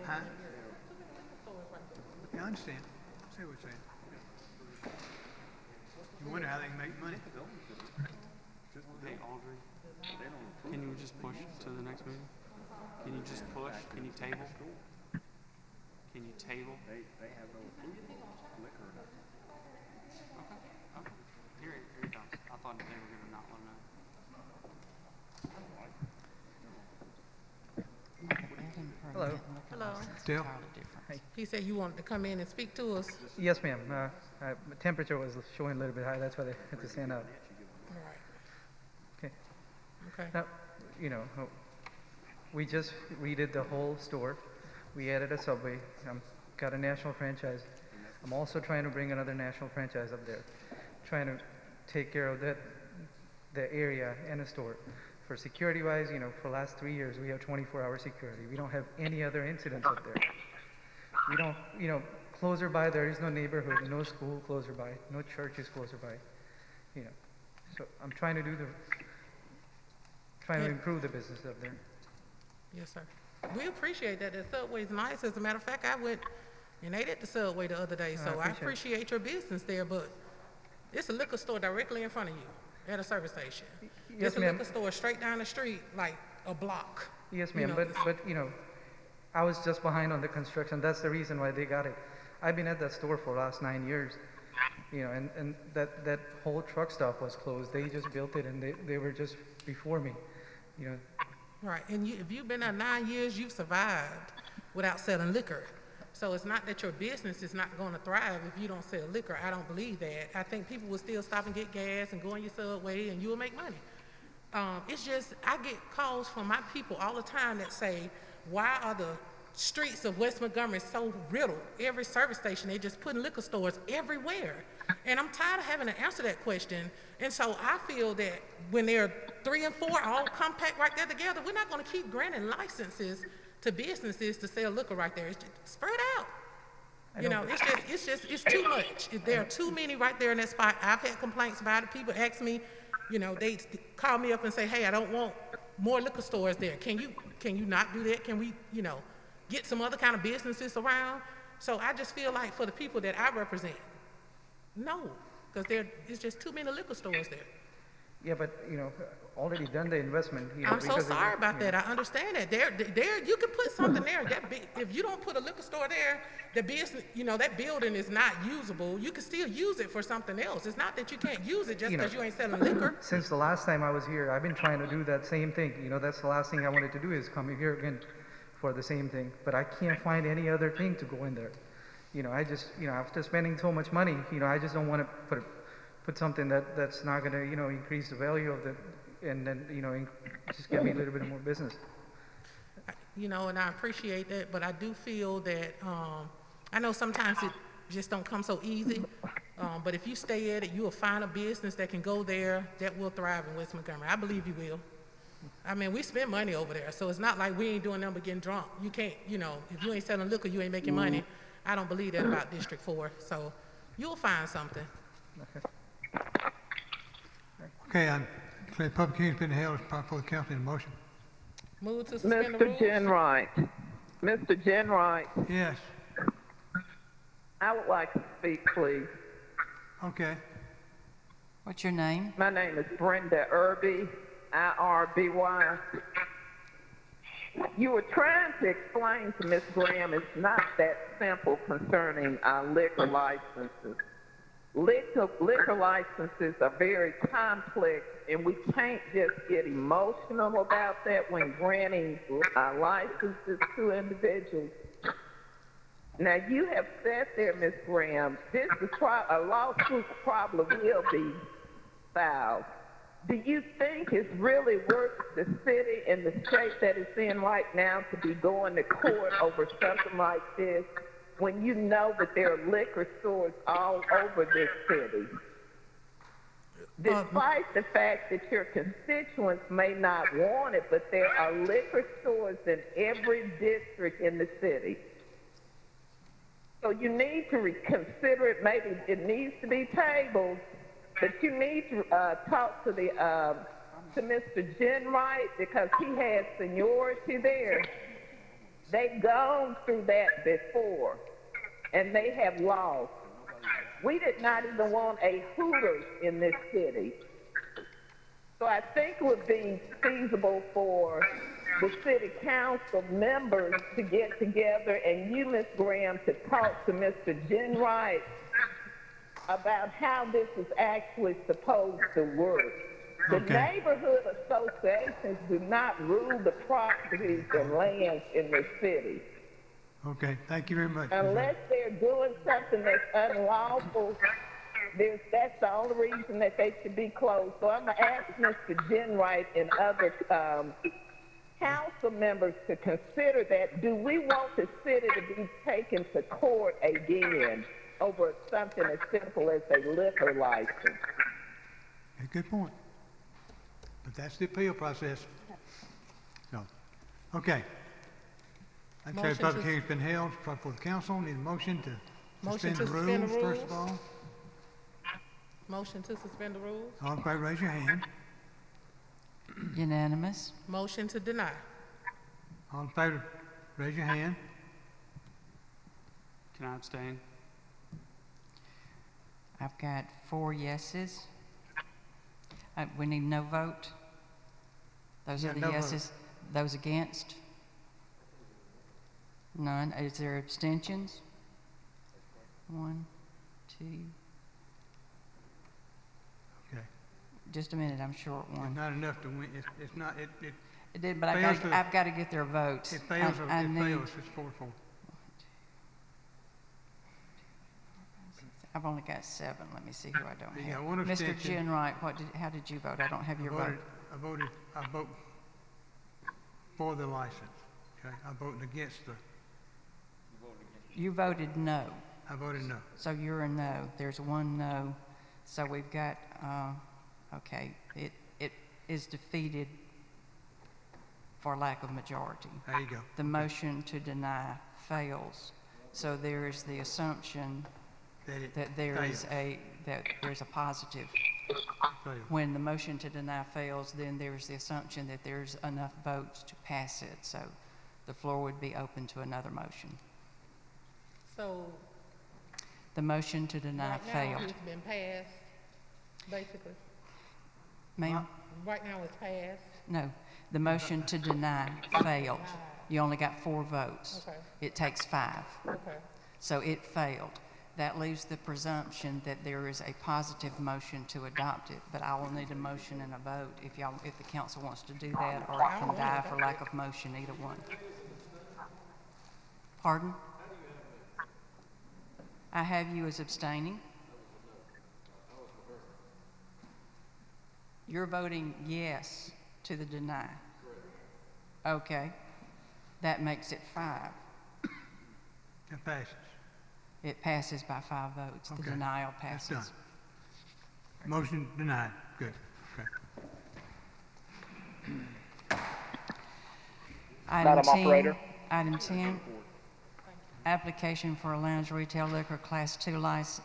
Huh? Yeah, I understand. I see what you're saying. You wonder how they can make money.
Hey, Audrey, can you just push to the next meeting? Can you just push? Can you table? Can you table? They have no liquor. Okay. Here it comes. I thought they were going to not let him know.
Hello.
Hello.
Dale?
He said you wanted to come in and speak to us.
Yes, ma'am. My temperature was showing a little bit high. That's why they had to stand up.
All right.
Okay.
Okay.
Now, we just redid the whole store. We added a Subway. Got a national franchise. I'm also trying to bring another national franchise up there. Trying to take care of the area and the store. For security-wise, for the last 3 years, we have 24-hour security. We don't have any other incidents up there. We don't, closer by, there is no neighborhood, no school closer by, no churches closer by, So I'm trying to improve the business up there.
Yes, sir. We appreciate that. The Subway's nice. As a matter of fact, I went and ate at the Subway the other day, so I appreciate your business there, but it's a liquor store directly in front of you at a service station.
Yes,
it's a
ma'am.
liquor store straight down the street, like a block.
Yes, ma'am, but I was just behind on the construction. That's the reason why they got it. I've been at that store for the last 9 years, and that whole truck stop was closed. They just built it, and they were just before me,
Right, and if you've been there 9 years, you've survived without selling liquor. So it's not that your business is not going to thrive if you don't sell liquor. I don't believe that. I think people will still stop and get gas and go on your Subway, and you will make money. It's just, I get calls from my people all the time that say, why are the streets of West Montgomery so riddled? Every service station, they just putting liquor stores everywhere. And I'm tired of having to answer that question. And so I feel that when they're 3 and 4 all compact right there together, we're not going to keep granting licenses to businesses to sell liquor right there. It's just spread out. It's too much. There are too many right there in that spot. I've had complaints about it. People ask me, they call me up and say, hey, I don't want more liquor stores there. Can you not do that? Can we, get some other kind of businesses around? So I just feel like for the people that I represent, no, because it's just too many liquor stores there.
Yeah, but already done the investment.
I'm so sorry about that. I understand that. There, you can put something there. If you don't put a liquor store there, the business, that building is not usable. You can still use it for something else. It's not that you can't use it just because you ain't selling liquor.
Since the last time I was here, I've been trying to do that same thing. That's the last thing I wanted to do is come here again for the same thing. But I can't find any other thing to go in there. After spending so much money, I just don't want to put something that's not going to, increase the value of and then, just give me a little bit more business.
And I appreciate that, but I do feel that, I know sometimes it just don't come so easy, but if you stay at it, you will find a business that can go there that will thrive in West Montgomery. I believe you will. I mean, we spend money over there, so it's not like we ain't doing nothing but getting drunk. You can't, if you ain't selling liquor, you ain't making money. I don't believe that about District 4, so you'll find something.
Okay, I declare the public hearing's been held. It's proper for the council in motion.
Move to suspend the rules.
Mr. Jenright. Mr. Jenright,
Yes.
I would like to speak, please.
Okay.
What's your name?
My name is Brenda Irby, IRBY. You were trying to explain to Ms. Graham it's not that simple concerning our liquor licenses. liquor licenses are very complex, and we can't just get emotional about that when granting licenses to individuals. Now, you have said there, Ms. Graham, a lawsuit probably will be filed. Do you think it's really worth the city in the shape that it's in right now to be going to court over something like this when you know that there are liquor stores all over this city? Despite the fact that your constituents may not want it, but there are liquor stores in every district in the city. So you need to reconsider it. Maybe it needs to be tabled, but you need to talk to Mr. Jenwright because he has seniority there. They've gone through that before, and they have lost. We did not even want a Hooters in this city. So I think it would be feasible for the city council members to get together and you, Ms. Graham, to talk to Mr. Jenwright about how this is actually supposed to work. The neighborhood associations do not rule the properties and lands in the city.
Okay, thank you very much.
Unless they're doing something that's unlawful, that's the only reason that they should be closed. So I'm going to ask Mr. Jenwright and other council members to consider that. Do we want the city to be taken to court again over something as simple as a liquor license?
A good point. But that's the appeal process. So, okay. Like I said, public hearing's been held for the council. Need a motion to suspend the rules, first of all.
Motion to suspend the rules.
All in favor, raise your hand.
Unanimous.
Motion to deny.
All in favor, raise your hand.
Can I abstain?
I've got 4 yeses. We need no vote. Those are the yeses. Those against? None. Is there abstentions? 1, 2.
Okay.
Just a minute, I'm short one.
It's not enough to win. It's not.
It did, but I've got to get their votes.
It fails. It fails. It's 4-4.
I've only got 7. Let me see who I don't
You
have.
got one
Mr.
abstention.
Jenwright, how did you vote? I don't have your vote.
I vote for the license. Okay. I voted against the.
You voted no.
I voted no.
So you're a no. There's 1 no. So we've got, okay, it is defeated for lack of majority.
There you go.
The motion to deny fails. So there is the assumption that there is a positive. When the motion to deny fails, then there's the assumption that there's enough votes to pass it. So the floor would be open to another motion.
So
the motion to deny
right now
failed.
it's been passed, basically.
Ma'am?
Right now it's passed.
No, the motion to deny failed. You only got 4 votes.
Okay.
It takes 5.
Okay.
So it failed. That leaves the presumption that there is a positive motion to adopt it, but I will need a motion and a vote if the council wants to do that, or it can die for lack of motion, either one. Pardon? I have you as abstaining. You're voting yes to the deny. Okay. That makes it 5.
It passes.
It passes by 5 votes. The denial passes.
That's done. Motion denied. Good. Okay.
Madam Operator.
Item 10. Application for a lounge retail liquor class 2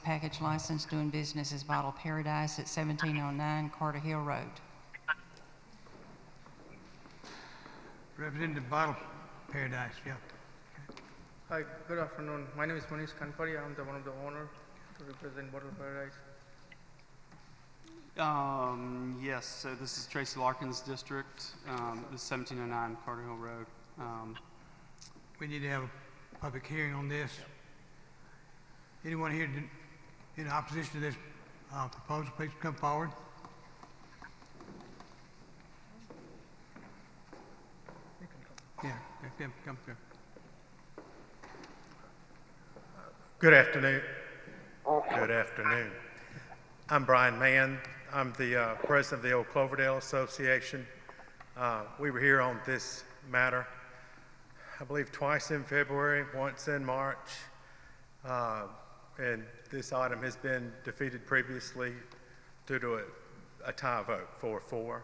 package license doing business as Bottle Paradise at 1709 Carter Hill Road.
Representative Bottle Paradise, yeah.
Hi, good afternoon. My name is Manish Kanpari. I'm one of the owners to represent Bottle Paradise.
Yes, so this is Tracy Larkin's district. This is 1709 Carter Hill Road.
We need to have a public hearing on this. Anyone here in opposition to this proposal, please come forward. Yeah, come through.
Good afternoon. Good afternoon. I'm Brian Mann. I'm the president of the Old Cloverdale Association. We were here on this matter, I believe, twice in February, once in March, and this item has been defeated previously due to a tie vote, 4-4.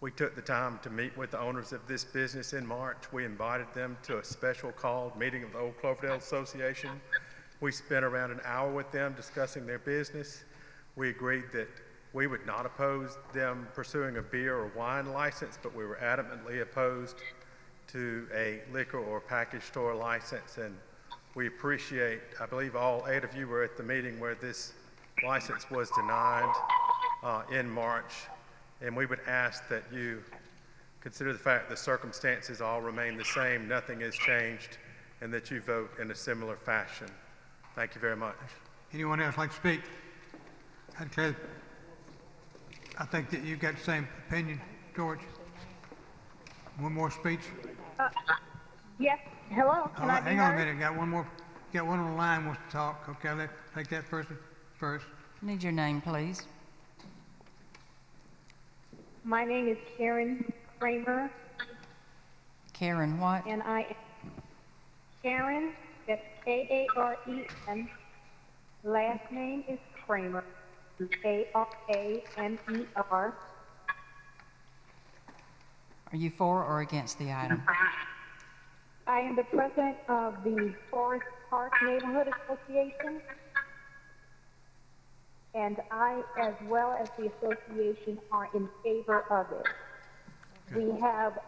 We took the time to meet with the owners of this business in March. We invited them to a special called meeting of the Old Cloverdale Association. We spent around an hour with them discussing their business. We agreed that we would not oppose them pursuing a beer or wine license, but we were adamantly opposed to a liquor or package store license. And we appreciate, I believe all 8 of you were at the meeting where this license was denied in March. And we would ask that you consider the fact the circumstances all remain the same, nothing has changed, and that you vote in a similar fashion. Thank you very much.
Anyone else like to speak? I think that you've got the same opinion, George. One more speech?
Yes. Hello. Can I be
hang on a
heard?
minute. Got one more. Got one on the line wants to talk. Okay, let's take that person first.
Need your name, please.
My name is Karen Kramer.
Karen what?
And I am Karen, that's K-A-R-E-N. Last name is Kramer, A-R-A-M-E-R.
Are you for or against the item?
I am the president of the Forest Park Neighborhood Association. And I, as well as the association, are in favor of it. We have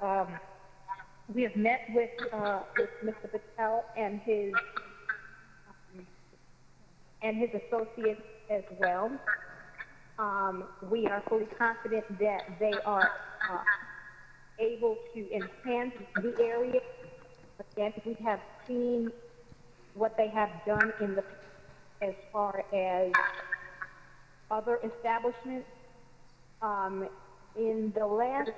met with Mr. Patel and his associates as well. We are fully confident that they are able to enhance the area. Again, we have seen what they have done in the as far as other establishments. In the last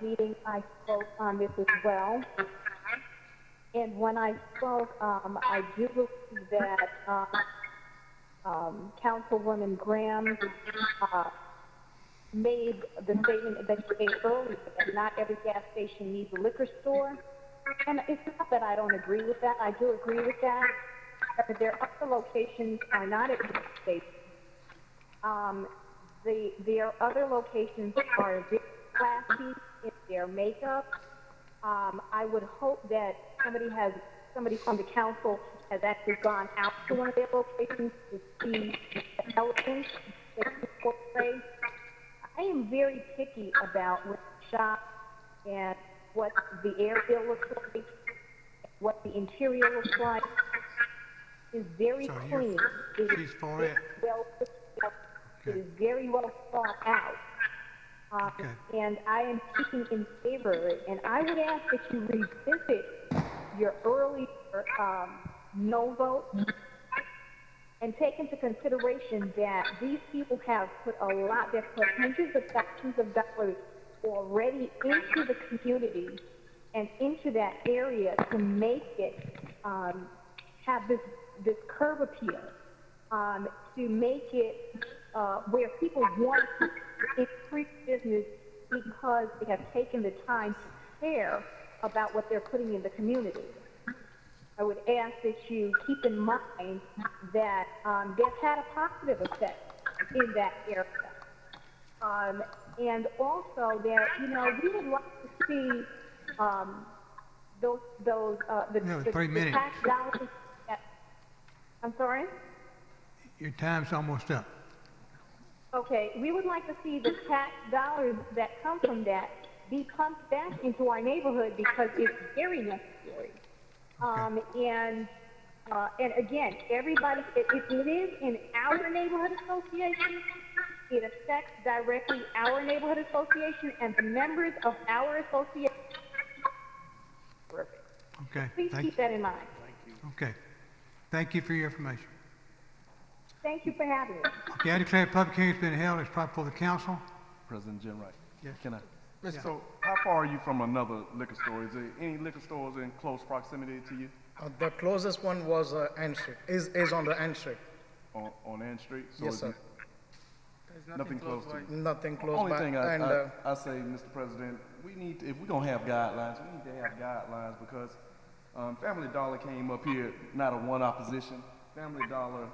meeting, I spoke on this as well. And when I spoke, I do believe that Councilwoman Graham made the statement that she made earlier, that not every gas station needs a liquor store. And it's not that I don't agree with that. I do agree with that. But their other locations are not at gas stations. Their other locations are very classy in their makeup. I would hope that somebody from the council has actually gone out to one of their locations to see the elegance that you portray. I am very picky about what the shop and what the area looks like, what the interior looks like. It's very clean.
She's for it.
It is very well thought out. And I am speaking in favor of it. And I would ask that you revisit your earlier no vote and take into consideration that these people have put they've put hundreds of thousands of dollars already into the community and into that area to make it have this curb appeal, to make it where people want to increase business because they have taken the time to care about what they're putting in the community. I would ask that you keep in mind that they've had a positive effect in that area. And also that, we would like to see the
3 minutes.
tax dollars. I'm sorry?
Your time's almost up.
Okay, we would like to see the tax dollars that come from that be pumped back into our neighborhood because it's very necessary. And again, everybody, if it is in our neighborhood association, it affects directly our neighborhood association and the members of our association. Perfect.
Okay.
Please keep that in mind.
Okay. Thank you for your information.
Thank you for having me.
Okay, I declare public hearing's been held. It's proper for the council.
President Jim Wright.
Yes.
Can I?
Yes.
So, how far are you from another liquor store? Is there any liquor stores in close proximity to you?
The closest one was Ann Street, is on the Ann Street.
On Ann Street? So
Yes,
is
sir.
it nothing close to you?
Nothing close
Only
by.
thing
And,
I say, Mr. President, we need to, if we're gonna have guidelines, we need to have guidelines because Family Dollar came up here not a one opposition. Family Dollar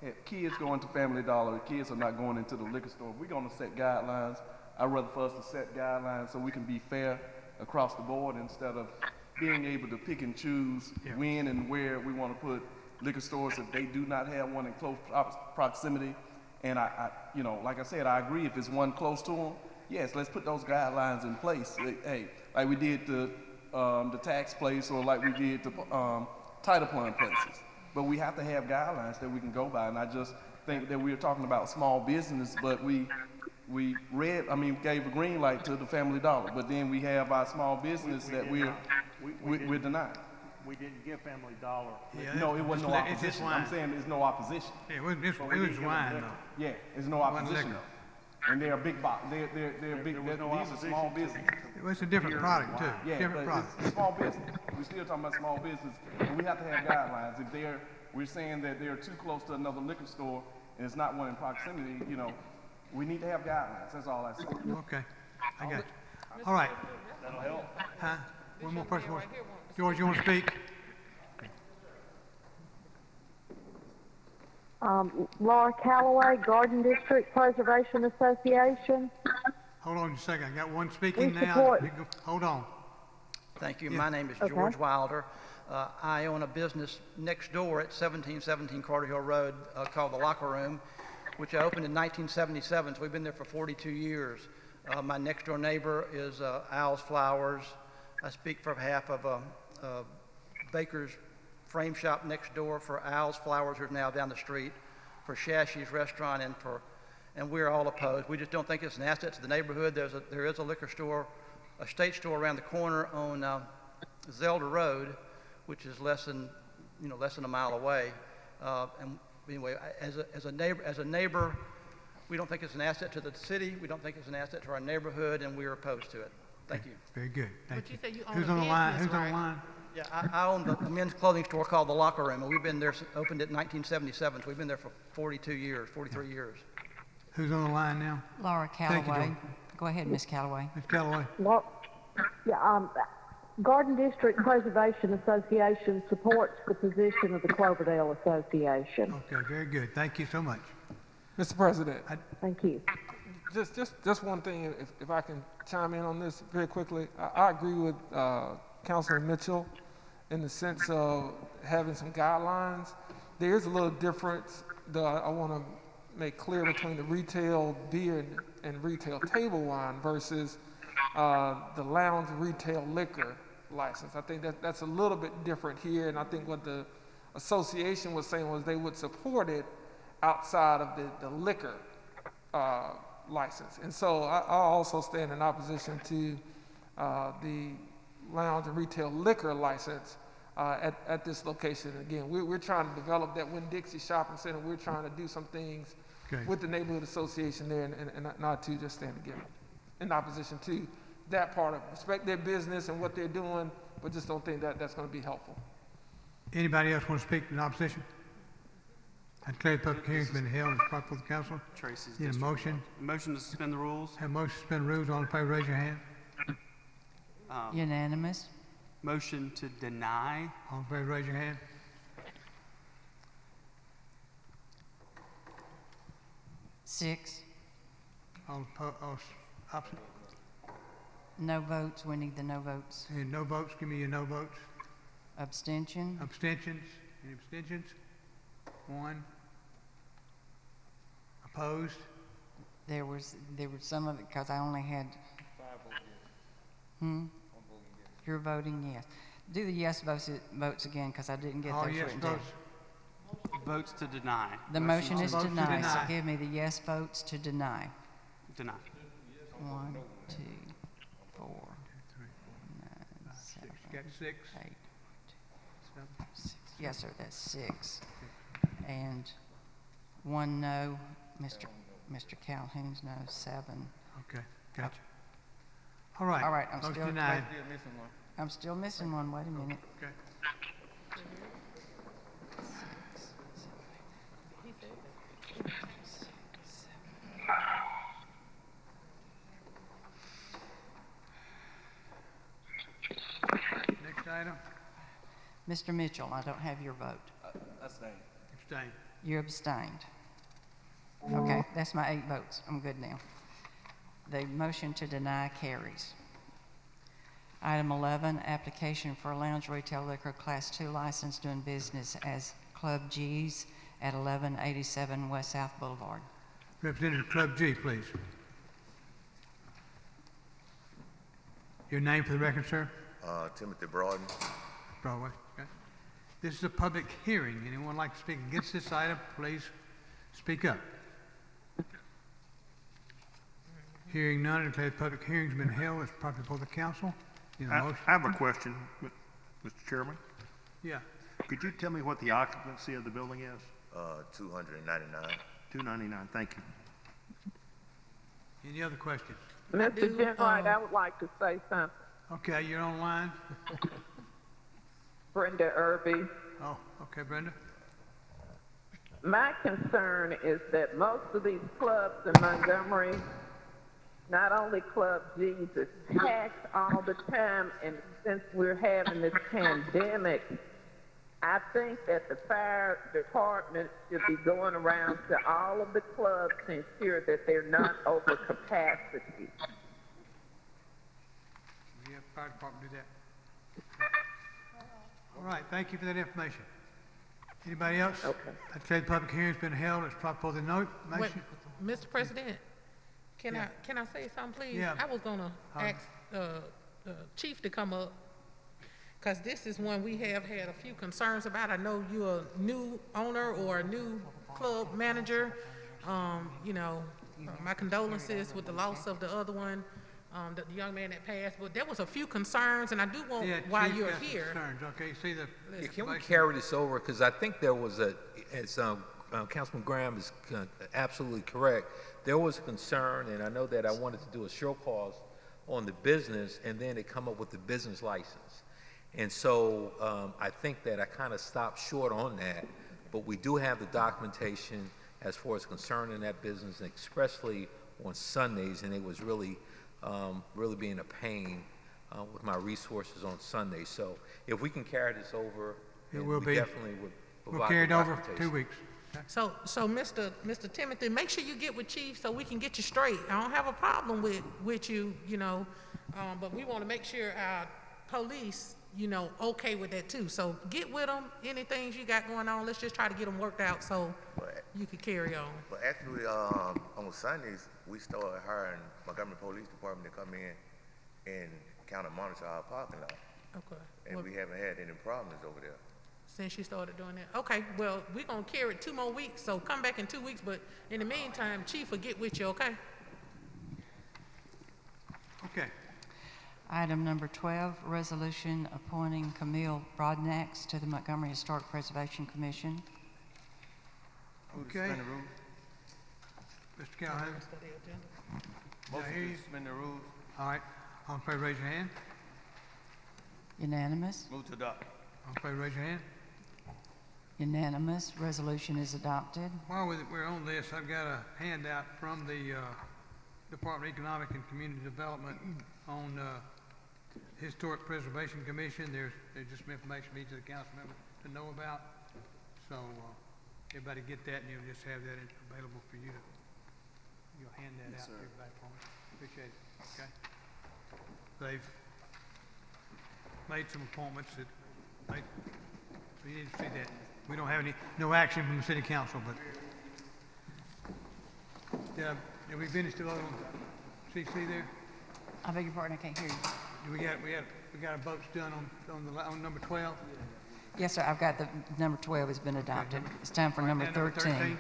had kids going to Family Dollar. Kids are not going into the liquor store. If we're gonna set guidelines, I'd rather for us to set guidelines so we can be fair across the board instead of being able to pick and choose when and where we want to put liquor stores if they do not have one in close proximity. And I, you know, like I said, I agree if it's one close to them, yes, let's put those guidelines in place. Hey, like we did the tax place or like we did the title plan places. But we have to have guidelines that we can go by. And I just think that we're talking about small business, but we gave a green light to the Family Dollar, but then we have our small business that we're denying.
We didn't give Family Dollar.
Yeah,
No, it wasn't no
it's just
opposition.
wine.
I'm saying there's no opposition.
Yeah, it was wine, though.
Yeah, there's no
Wasn't
opposition
liquor.
though. And they're big box. They're big. These are small businesses.
It was a different product, too.
Yeah,
Different
but
product.
it's small business. We're still talking about small business, and we have to have guidelines. If we're saying that they're too close to another liquor store and it's not one in proximity, you know, we need to have guidelines. That's all I say.
Okay, I got you. All right.
That'll help.
Huh? One more person wants. George, you want to speak?
Laura Calloway, Garden District Preservation Association.
Hold on just a second. I got one speaking
We
now.
support-
Hold on.
Thank you.
Yeah.
My name is
Okay.
George Wilder. I own a business next door at 1717 Carter Hill Road called The Locker Room, which I opened in 1977, so we've been there for 42 years. My next door neighbor is Al's Flowers. I speak for behalf of Baker's Frame Shop next door, for Al's Flowers, who's now down the street, for Shashy's Restaurant, and we're all opposed. We just don't think it's an asset to the neighborhood. There is a liquor store, a state store around the corner on Zelda Road, which is less than a mile away. And anyway, as a neighbor, we don't think it's an asset to the city. We don't think it's an asset to our neighborhood, and we are opposed to it. Thank you.
Very good. Thank
But you said you own
Who's
a
on the line?
business,
Who's on the
right?
line?
Yeah, I own the men's clothing store called The Locker Room, and we've been there, opened it in 1977, so we've been there for 42 years, 43 years.
Who's on the line now?
Laura
Thank you,
Calloway.
George.
Go ahead, Miss Calloway.
Ms. Calloway.
Well, yeah, Garden District Preservation Association supports the position of the Cloverdale Association.
Okay, very good. Thank you so much.
Mr. President,
Thank you.
just one thing, if I can chime in on this very quickly. I agree with Councilor Mitchell in the sense of having some guidelines. There is a little difference that I want to make clear between the retail beer and retail table wine versus the lounge retail liquor license. I think that's a little bit different here, and I think what the association was saying was they would support it outside of the liquor license. And so I also stand in opposition to the lounge and retail liquor license at this location. Again, we're trying to develop that Winn-Dixie Shopping Center. We're trying to do some things with the neighborhood association there, and not to just stand again in opposition to that part of it. Respect their business and what they're doing, but just don't think that that's going to be helpful.
Anybody else want to speak in opposition? I declare the public hearing's been held. It's proper for the council.
Tracy's
Need a
district.
motion?
Motion to suspend the rules.
Have a motion to suspend rules. All in favor, raise your hand.
Unanimous.
Motion to deny.
All in favor, raise your hand.
Six.
All opposite.
No votes. We need the no votes.
And no votes. Give me your no votes.
Abstention.
Abstentions. Any abstentions? One. Opposed?
There was some of it because I only had. You're voting yes. Do the yes votes again because I didn't get
All
those
yes
written down.
votes.
Votes to deny.
The motion is
Votes to
deny, so
deny.
give me the yes votes to deny.
Deny.
1, 2, 4, 9, 7,
You got six.
8, 6. Yes, sir, that's 6. And 1 no. Mr. Calhoun's no, 7.
Okay, gotcha. All right.
All right, I'm
motion
still
denied.
I'm still missing one. Wait a minute.
Okay. Next item.
Mr. Mitchell, I don't have your vote.
Abstain.
Abstain.
You abstained. Okay, that's my 8 votes. I'm good now. The motion to deny carries. Item 11, application for a lounge retail liquor Class 2 license doing business as Club G's at 1187 West South Boulevard.
Representative Club G, please. Your name for the record, sir?
Timothy Broaden.
Broadway. Okay. This is a public hearing. Anyone like to speak against this item, please speak up. Hearing none, I declare the public hearing's been held. It's properly before the council. Need a motion?
I have a question, Mr. Chairman.
Yeah.
Could you tell me what the occupancy of the building is?
299.
299, thank you.
Any other questions?
Mr. Jenright, I would like to say something.
Okay, you're online.
Brenda Irby.
Oh, okay, Brenda.
My concern is that most of these clubs in Montgomery, not only Club G's, is packed all the time, and since we're having this pandemic, I think that the fire department should be going around to all of the clubs to ensure that they're not over capacity.
We have fire department do that. All right, thank you for that information. Anybody else? Okay. I declare the public hearing's been held. It's proper for the note.
Wait, Mr. President, can I say something, please?
Yeah.
I was gonna ask the chief to come up, because this is one we have had a few concerns about. I know you're a new owner or a new club manager. You know, my condolences with the loss of the other one, the young man that passed. But there was a few concerns, and I do want, while you're here.
Concerns. Okay, see the.
Yeah, can we carry this over? Because I think there was as Councilman Graham is absolutely correct, there was a concern, and I know that I wanted to do a show cause on the business, and then they come up with the business license. And so I think that I kind of stopped short on that, but we do have the documentation as far as concerning that business, and expressly on Sundays, and it was really, really being a pain with my resources on Sundays. So if we can carry this over,
it will be.
Definitely would provide.
We'll carry it over for 2 weeks. Okay.
So Mr. Timothy, make sure you get with Chief so we can get you straight. I don't have a problem with you, you know, but we want to make sure our police, you know, okay with that too. So get with them. Any things you got going on, let's just try to get them worked out so you can carry on.
But actually, on Sundays, we started hiring Montgomery Police Department to come in and kind of monitor our parking lot.
Okay.
And we haven't had any problems over there.
Since you started doing that. Okay, well, we're going to carry it 2 more weeks, so come back in 2 weeks, but in the meantime, Chief will get with you, okay?
Okay.
Item number 12, resolution appointing Camille Broadnax to the Montgomery Historic Preservation Commission.
Okay. Mr. Calhoun.
Motion to suspend the rules.
All right. All in favor, raise your hand.
Unanimous?
Move to adopt.
All in favor, raise your hand.
Unanimous. Resolution is adopted.
While we're on this, I've got a handout from the Department of Economic and Community Development on Historic Preservation Commission. There's just some information for each of the council members to know about. So everybody get that, and you'll just have that available for you. You'll hand that out to everybody for me. Appreciate it. Okay. They've made some appointments that so you need to see that. We don't have no action from the city council, but have we finished the vote on CC there?
I beg your pardon, I can't hear you.
We got our votes done on number 12?
Yes, sir, I've got the number 12 has been adopted. It's time for number 13.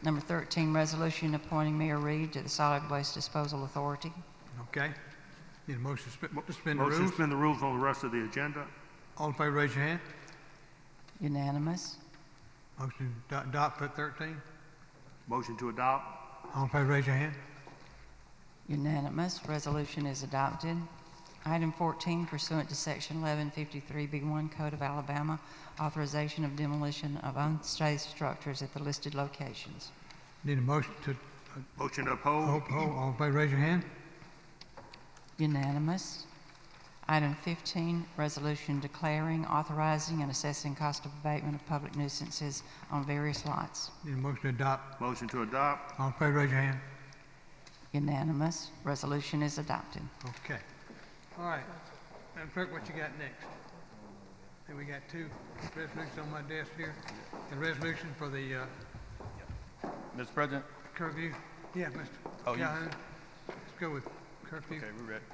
Number 13, resolution appointing Mayor Reed to the Solid Waste Disposal Authority.
Okay. Need a motion to suspend the rules?
Motion to suspend the rules on the rest of the agenda.
All in favor, raise your hand.
Unanimous.
Motion to adopt for 13.
Motion to adopt.
All in favor, raise your hand.
Unanimous. Resolution is adopted. Item 14, pursuant to Section 1153B1 Code of Alabama, authorization of demolition of unsafe structures at the listed locations.
Need a motion to
Motion to uphold.
All in favor, raise your hand.
Unanimous. Item 15, resolution declaring, authorizing, and assessing cost of abatement of public nuisances on various lots.
Need a motion to adopt.
Motion to adopt.
All in favor, raise your hand.
Unanimous. Resolution is adopted.
Okay. All right. Madam Clerk, what you got next? And we got two resolutions on my desk here. The resolution for the
Mr. President?
curfew. Yeah, Mr.
Oh, you-
Calhoun. Let's go with curfew.
Okay, we're ready.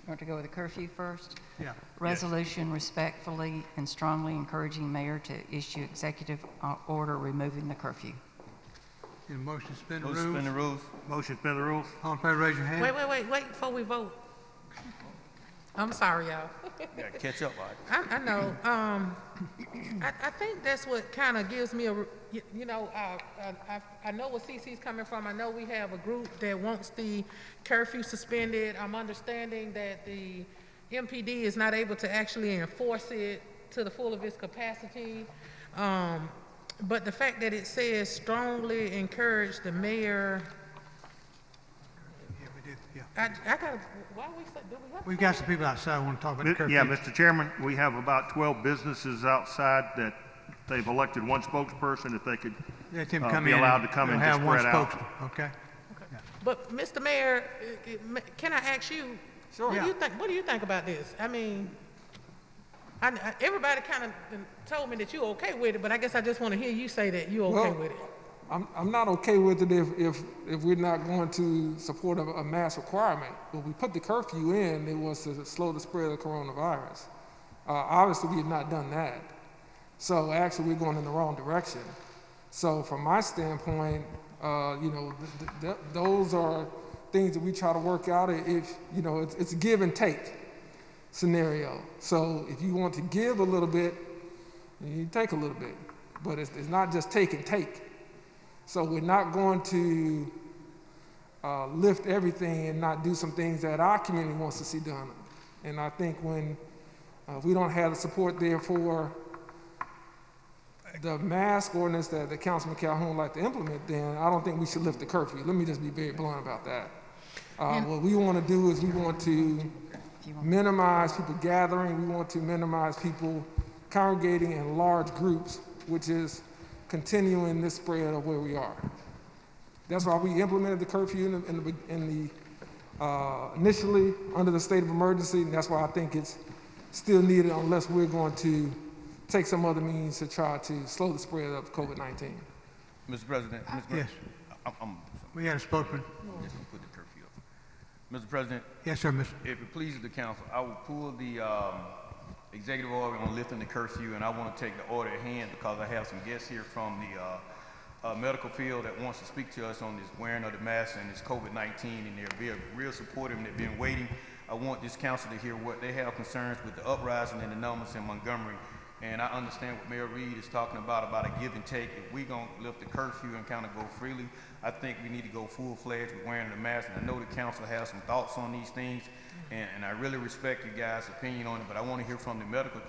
Want to go with the curfew first?
Yeah.
Resolution respectfully and strongly encouraging mayor to issue executive order removing the curfew.
Need a motion to suspend the
Motion
rules.
to suspend the rules.
Motion to suspend the rules.
All in favor, raise your hand.
Wait before we vote. I'm sorry, y'all.
Yeah, catch up, Rod.
I know. I think that's what kind of gives me a, you know, I know where CC's coming from. I know we have a group that wants the curfew suspended. I'm understanding that the MPD is not able to actually enforce it to the full of its capacity. But the fact that it says strongly encourage the mayor.
Yeah, we did. Yeah.
I gotta, why we say, do we have?
We've got some people outside who want to talk about the curfew.
Yeah, Mr. Chairman, we have about 12 businesses outside that they've elected one spokesperson. If they could
Let him come
be
in
allowed
and
to come and
we'll
just
have one
spread out.
spokesman. Okay.
But Mr. Mayor, can I ask you,
Sure.
what do you think about this? I mean, everybody kind of told me that you're okay with it, but I guess I just want to hear you say that you're okay with it.
I'm not okay with it if we're not going to support a mask requirement. When we put the curfew in, it was to slow the spread of coronavirus. Obviously, we have not done that. So actually, we're going in the wrong direction. So from my standpoint, you know, those are things that we try to work out. If you know, it's a give and take scenario. So if you want to give a little bit, you take a little bit, but it's not just take and take. So we're not going to lift everything and not do some things that our community wants to see done. And I think when we don't have the support there for the mask ordinance that Councilman Calhoun like to implement, then I don't think we should lift the curfew. Let me just be very blunt about that. What we want to do is we want to minimize people gathering. We want to minimize people congregating in large groups, which is continuing this spread of where we are. That's why we implemented the curfew initially under the state of emergency, and that's why I think it's still needed unless we're going to take some other means to try to slow the spread of COVID-19.
Mr. President.
Yes. We got a spokesman.
Just gonna put the curfew up. Mr. President.
Yes, sir, Mr.
If it pleases the council, I will pull the executive order on lifting the curfew, and I want to take the order at hand because I have some guests here from the medical field that wants to speak to us on this wearing of the mask and this COVID-19, and they're real supportive and they've been waiting. I want this council to hear what they have concerns with the uprising in the numbers in Montgomery. And I understand what Mayor Reed is talking about a give and take. If we're going to lift the curfew and kind of go freely, I think we need to go full-fledged with wearing the mask. And I know the council has some thoughts on these things, and I really respect you guys' opinion on it, but I want to hear from the medical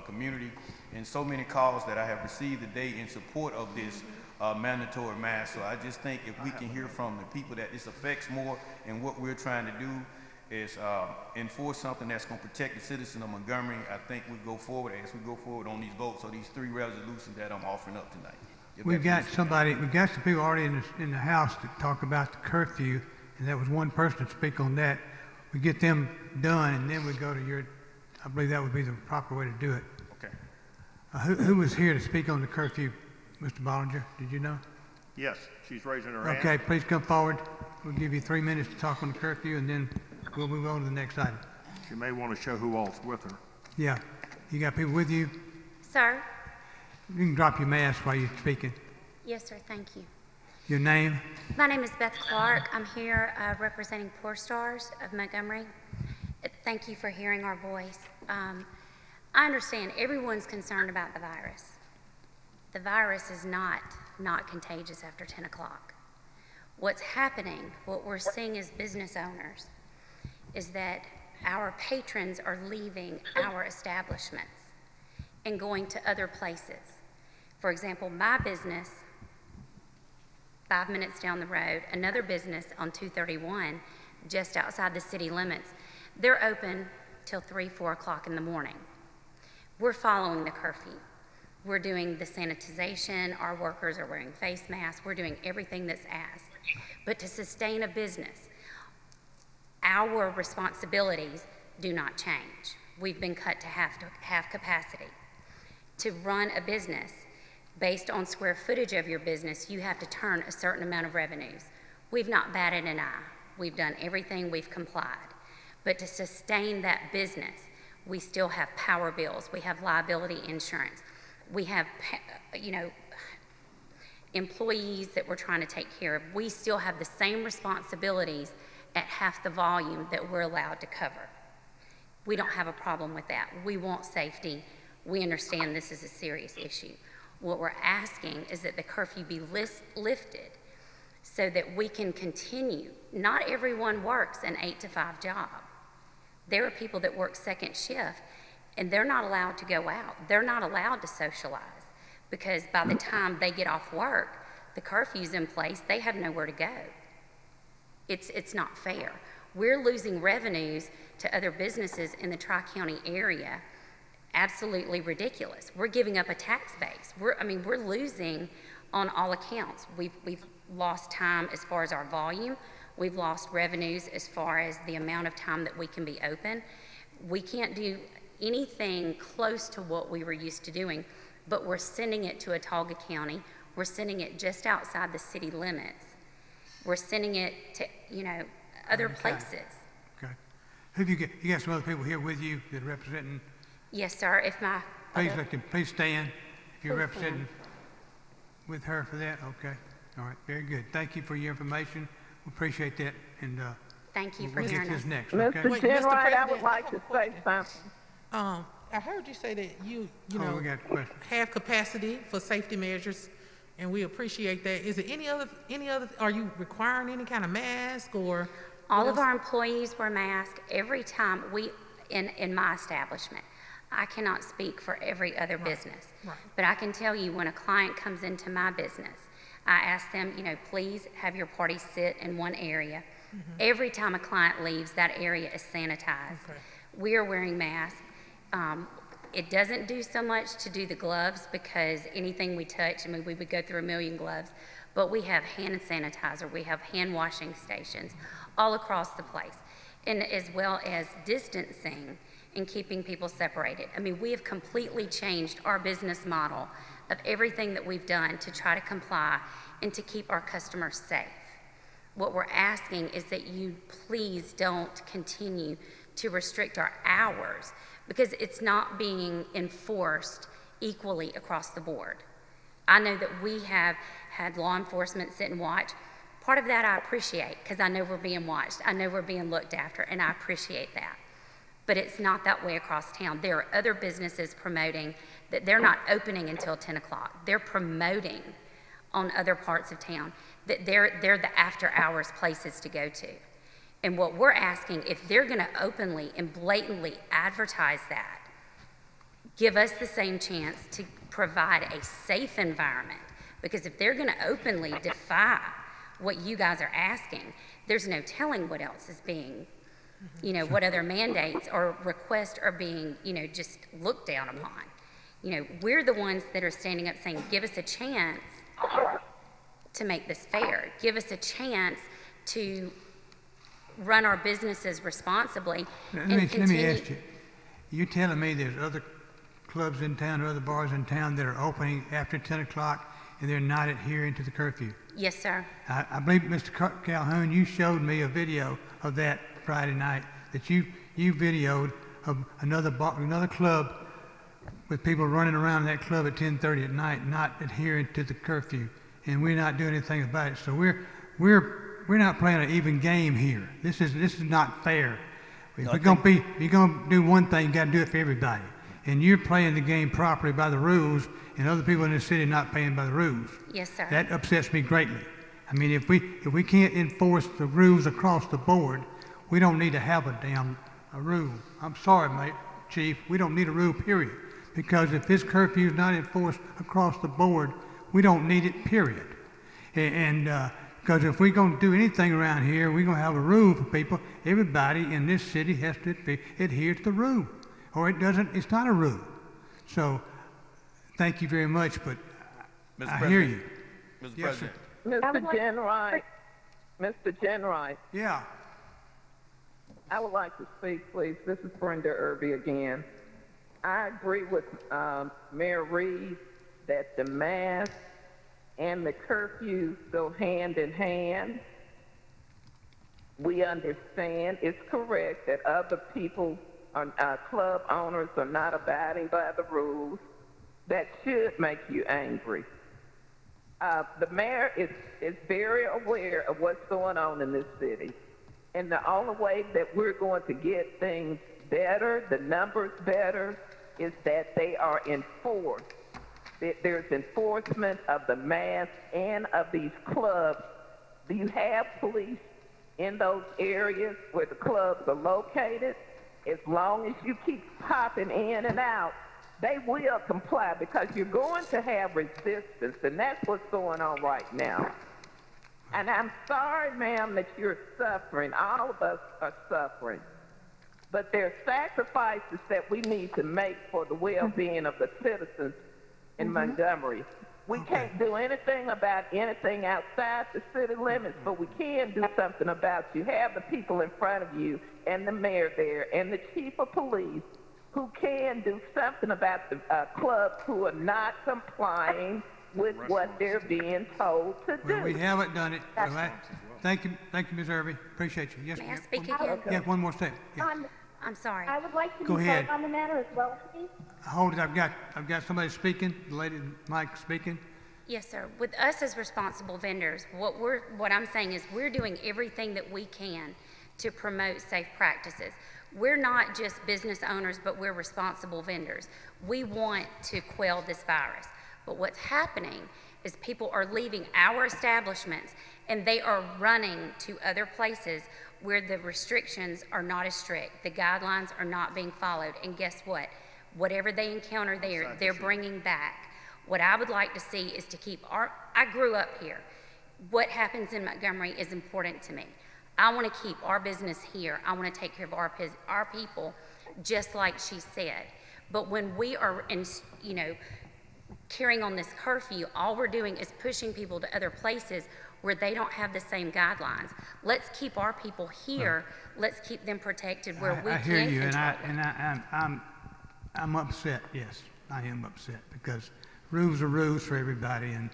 community and so many calls that I have received today in support of this mandatory mask. So I just think if we can hear from the people that this affects more, and what we're trying to do is enforce something that's going to protect the citizens of Montgomery, I think we go forward as we go forward on these votes or these three resolutions that I'm offering up tonight.
We've got some people already in the House to talk about the curfew, and that was one person to speak on that. We get them done, and then we go to I believe that would be the proper way to do it.
Okay.
Who was here to speak on the curfew, Mr. Bollinger? Did you know?
Yes, she's raising her hand.
Okay, please come forward. We'll give you 3 minutes to talk on the curfew, and then we'll move on to the next item.
She may want to show who all's with her.
Yeah. You got people with you?
Sir?
You can drop your mask while you're speaking.
Yes, sir. Thank you.
Your name?
My name is Beth Clark. I'm here representing Poor Stars of Montgomery. Thank you for hearing our voice. I understand everyone's concerned about the virus. The virus is not not contagious after 10 o'clock. What's happening, what we're seeing as business owners, is that our patrons are leaving our establishments and going to other places. For example, my business, 5 minutes down the road, another business on 231, just outside the city limits, they're open till 3, 4 o'clock in the morning. We're following the curfew. We're doing the sanitization, our workers are wearing face masks, we're doing everything that's asked. But to sustain a business, our responsibilities do not change. We've been cut to half capacity. To run a business, based on square footage of your business, you have to turn a certain amount of revenues. We've not batted an eye. We've done everything, we've complied. But to sustain that business, we still have power bills, we have liability insurance, we have, employees that we're trying to take care of. We still have the same responsibilities at half the volume that we're allowed to cover. We don't have a problem with that. We want safety. We understand this is a serious issue. What we're asking is that the curfew be lifted so that we can continue. Not everyone works an 8 to 5 job. There are people that work second shift and they're not allowed to go out. They're not allowed to socialize because by the time they get off work, the curfew's in place, they have nowhere to go. It's not fair. We're losing revenues to other businesses in the Tri-County area. Absolutely ridiculous. We're giving up a tax base. We're losing on all accounts. We've lost time as far as our volume. We've lost revenues as far as the amount of time that we can be open. We can't do anything close to what we were used to doing, but we're sending it to Autauga County. We're sending it just outside the city limits. We're sending it to, other places.
Okay. Who you got some other people here with you that are representing?
Yes, sir.
Please stand if you're representing with her for that. Okay. All right. Very good. Thank you for your information. We appreciate that. And
thank you for
we'll
hearing
get this
us.
next.
Mr.
Okay.
Jenright, I would like to say something.
I heard you say that you
we got a question.
have capacity for safety measures, and we appreciate that. Is there any other? Are you requiring any kind of mask or?
All of our employees wear masks every time in my establishment. I cannot speak for every other business, but I can tell you when a client comes into my business, I ask them, please have your party sit in one area. Every time a client leaves, that area is sanitized. We are wearing masks. It doesn't do so much to do the gloves because anything we touch, we would go through 1 million gloves, but we have hand sanitizer, we have hand washing stations all across the place, and as well as distancing and keeping people separated. We have completely changed our business model of everything that we've done to try to comply and to keep our customers safe. What we're asking is that you please don't continue to restrict our hours because it's not being enforced equally across the board. I know that we have had law enforcement sit and watch. Part of that I appreciate because I know we're being watched. I know we're being looked after, and I appreciate that. But it's not that way across town. There are other businesses promoting that they're not opening until 10 o'clock. They're promoting on other parts of town that they're the after hours places to go to. And what we're asking, if they're gonna openly and blatantly advertise that, give us the same chance to provide a safe environment. Because if they're gonna openly defy what you guys are asking, there's no telling what else is being, what other mandates or requests are being, just looked down upon. We're the ones that are standing up saying, give us a chance to make this fair. Give us a chance to run our businesses responsibly.
Let me ask you, you're telling me there's other clubs in town or other bars in town that are opening after 10 o'clock and they're not adhering to the curfew?
Yes, sir.
I believe, Mr. Calhoun, you showed me a video of that Friday night that you videoed of another club with people running around that club at 10:30 at night, not adhering to the curfew, and we're not doing anything about it. So we're not playing an even game here. This is not fair. If you're gonna do one thing, you got to do it for everybody. and you're playing the game properly by the rules, and other people in the city not playing by the rules.
Yes, sir.
That upsets me greatly. I mean, if we can't enforce the rules across the board, we don't need to have a rule. I'm sorry, mate, Chief, we don't need a rule, period. Because if this curfew is not enforced across the board, we don't need it, period. And because if we're going to do anything around here, we're going to have a rule for people. Everybody in this city has to adhere to the rule, or it's not a rule. So, thank you very much, but I hear you.
Mr. President. Mr. Jenright. Mr. Jenright.
Yeah.
I would like to speak, please. This is Brenda Irby again. I agree with Mayor Reed that the mask and the curfew go hand in hand. We understand it's correct that other people, club owners, are not abiding by the rules. That should make you angry. The mayor is very aware of what's going on in this city. And the only way that we're going to get things better, the numbers better, is that they are enforced. There's enforcement of the mask and of these clubs. Do you have police in those areas where the clubs are located? As long as you keep popping in and out, they will comply, because you're going to have resistance, and that's what's going on right now. And I'm sorry, ma'am, that you're suffering. All of us are suffering. But there are sacrifices that we need to make for the well-being of the citizens in Montgomery. We can't do anything about anything outside the city limits, but we can do something about you. Have the people in front of you and the mayor there and the chief of police who can do something about the clubs who are not complying with what they're being told to do.
Well, we haven't done it. All right. Thank you, Ms. Irby. Appreciate you. Yes,
May I
ma'am.
speak again?
Yeah, one more step. Yeah.
I'm sorry.
I would like to
Go
be
ahead.
heard on the matter as well, please.
Hold it. I've got somebody speaking. The lady, Mike, speaking.
Yes, sir. With us as responsible vendors, what I'm saying is we're doing everything that we can to promote safe practices. We're not just business owners, but we're responsible vendors. We want to quell this virus. But what's happening is people are leaving our establishments and they are running to other places where the restrictions are not as strict. The guidelines are not being followed. And guess what? Whatever they encounter there, they're bringing back. What I would like to see is to keep I grew up here. What happens in Montgomery is important to me. I want to keep our business here. I want to take care of our people, just like she said. But when we are carrying on this curfew, all we're doing is pushing people to other places where they don't have the same guidelines. Let's keep our people here. Let's keep them protected where we can.
I hear you,
control
and I'm upset. Yes, I am upset, because rules are rules for everybody, and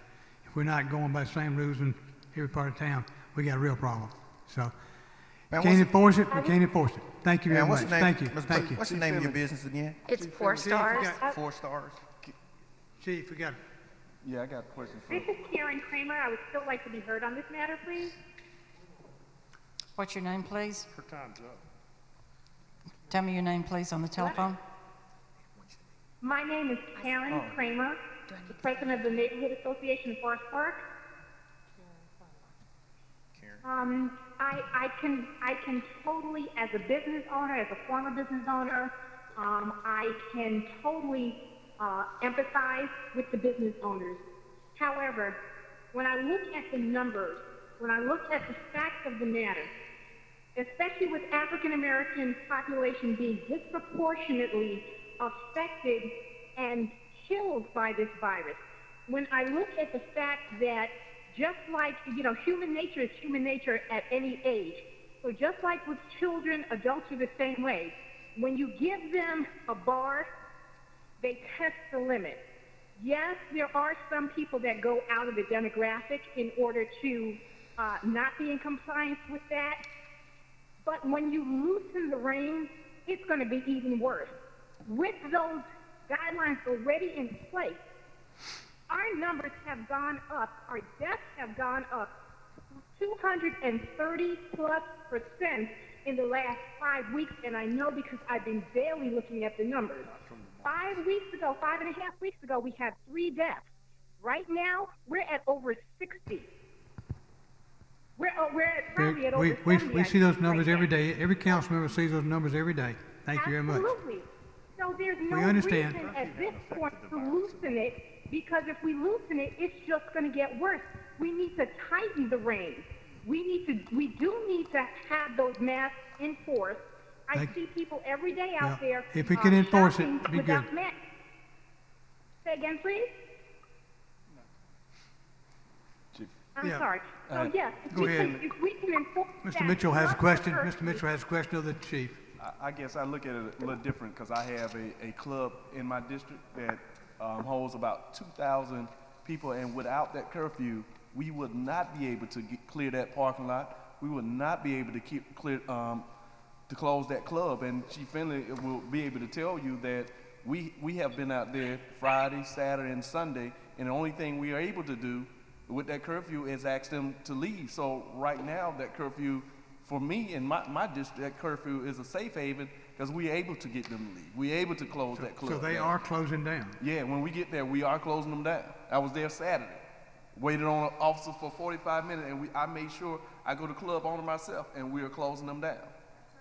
if we're not going by the same rules in every part of town, we got a real problem. So,
Man,
can't enforce it. We can't enforce it. Thank you very much. Thank you. Thank you.
What's the name of your business again?
It's 4 Stars.
4 Stars.
Chief, we got it.
Yeah, I got a question for
This is Karen Kramer. I would still like to be heard on this matter, please.
What's your name, please?
Her time's up.
Tell me your name, please, on the telephone.
My name is Karen Kramer, the president of the Neighborhood Association of Forest Park. I can totally, as a business owner, as a former business owner, I can totally empathize with the business owners. However, when I look at the numbers, when I look at the facts of the matter, especially with African American population being disproportionately affected and killed by this virus, when I look at the fact that just like, human nature is human nature at any age. So just like with children, adults are the same way. When you give them a bar, they test the limit. Yes, there are some people that go out of the demographic in order to not be in compliance with that. But when you loosen the reins, it's going to be even worse. With those guidelines already in place, our numbers have gone up, our deaths have gone up 230+% in the last 5 weeks, and I know because I've been daily looking at the numbers. 5 weeks ago, 5.5 weeks ago, we had 3 deaths. Right now, we're at over 60. We're probably at over 70.
We see those numbers
right
every
now.
day. Every council member sees those numbers every day. Thank you very much.
Absolutely. So there's no
We understand.
reason at this point to loosen it, because if we loosen it, it's just going to get worse. We need to tighten the reins. We do need to have those masks enforced. I see people every day out there.
If we can enforce it,
shopping
it'd be
without
good.
masks. Say again, please. I'm sorry. So yes,
go ahead.
if we can enforce
Mr.
that,
Mitchell has a
plus
question.
the
Mr. Mitchell has a question of the chief.
I guess I look at it a little different because I have a club in my district that holds about 2,000 people, and without that curfew, we would not be able to clear that parking lot. We would not be able to to close that club. And Chief Finley will be able to tell you that we have been out there Friday, Saturday, and Sunday, and the only thing we are able to do with that curfew is ask them to leave. So right now, that curfew, for me in my district, that curfew is a safe haven because we're able to get them to leave. We're able to close that club
So they
down.
are closing down.
Yeah, when we get there, we are closing them down. I was there Saturday, waited on an officer for 45 minutes, and I made sure I go to club owner myself, and we are closing them down.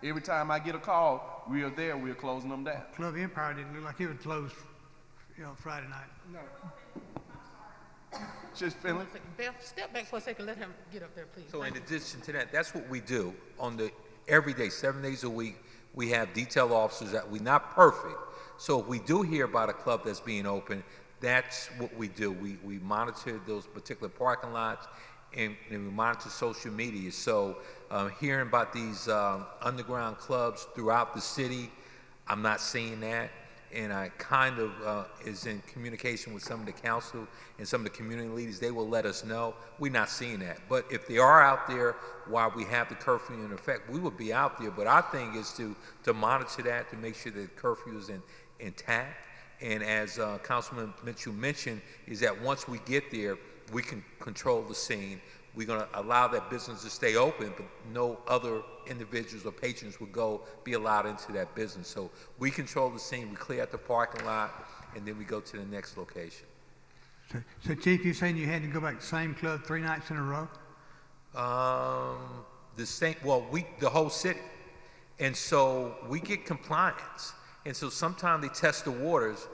Every time I get a call, we are there, we are closing them down.
Club Empire didn't look like it was closed, Friday night.
No.
Just Finley.
Beth, step back for a second. Let him get up there, please.
So in addition to that, that's what we do on the every day, 7 days a week. We have detail officers that we're not perfect. So if we do hear about a club that's being open, that's what we do. We monitor those particular parking lots, and we monitor social media. So hearing about these underground clubs throughout the city, I'm not seeing that. And I kind of is in communication with some of the council and some of the community leaders. They will let us know. We're not seeing that. But if they are out there while we have the curfew in effect, we will be out there. But our thing is to monitor that, to make sure that the curfew is intact. And as Councilman Mitchell mentioned, is that once we get there, we can control the scene. We're going to allow that business to stay open, but no other individuals or patrons will be allowed into that business. So we control the scene, we clear out the parking lot, and then we go to the next location.
So Chief, you're saying you had to go back to the same club 3 nights in a row?
The whole city. And so we get compliance. And so sometimes they test the waters,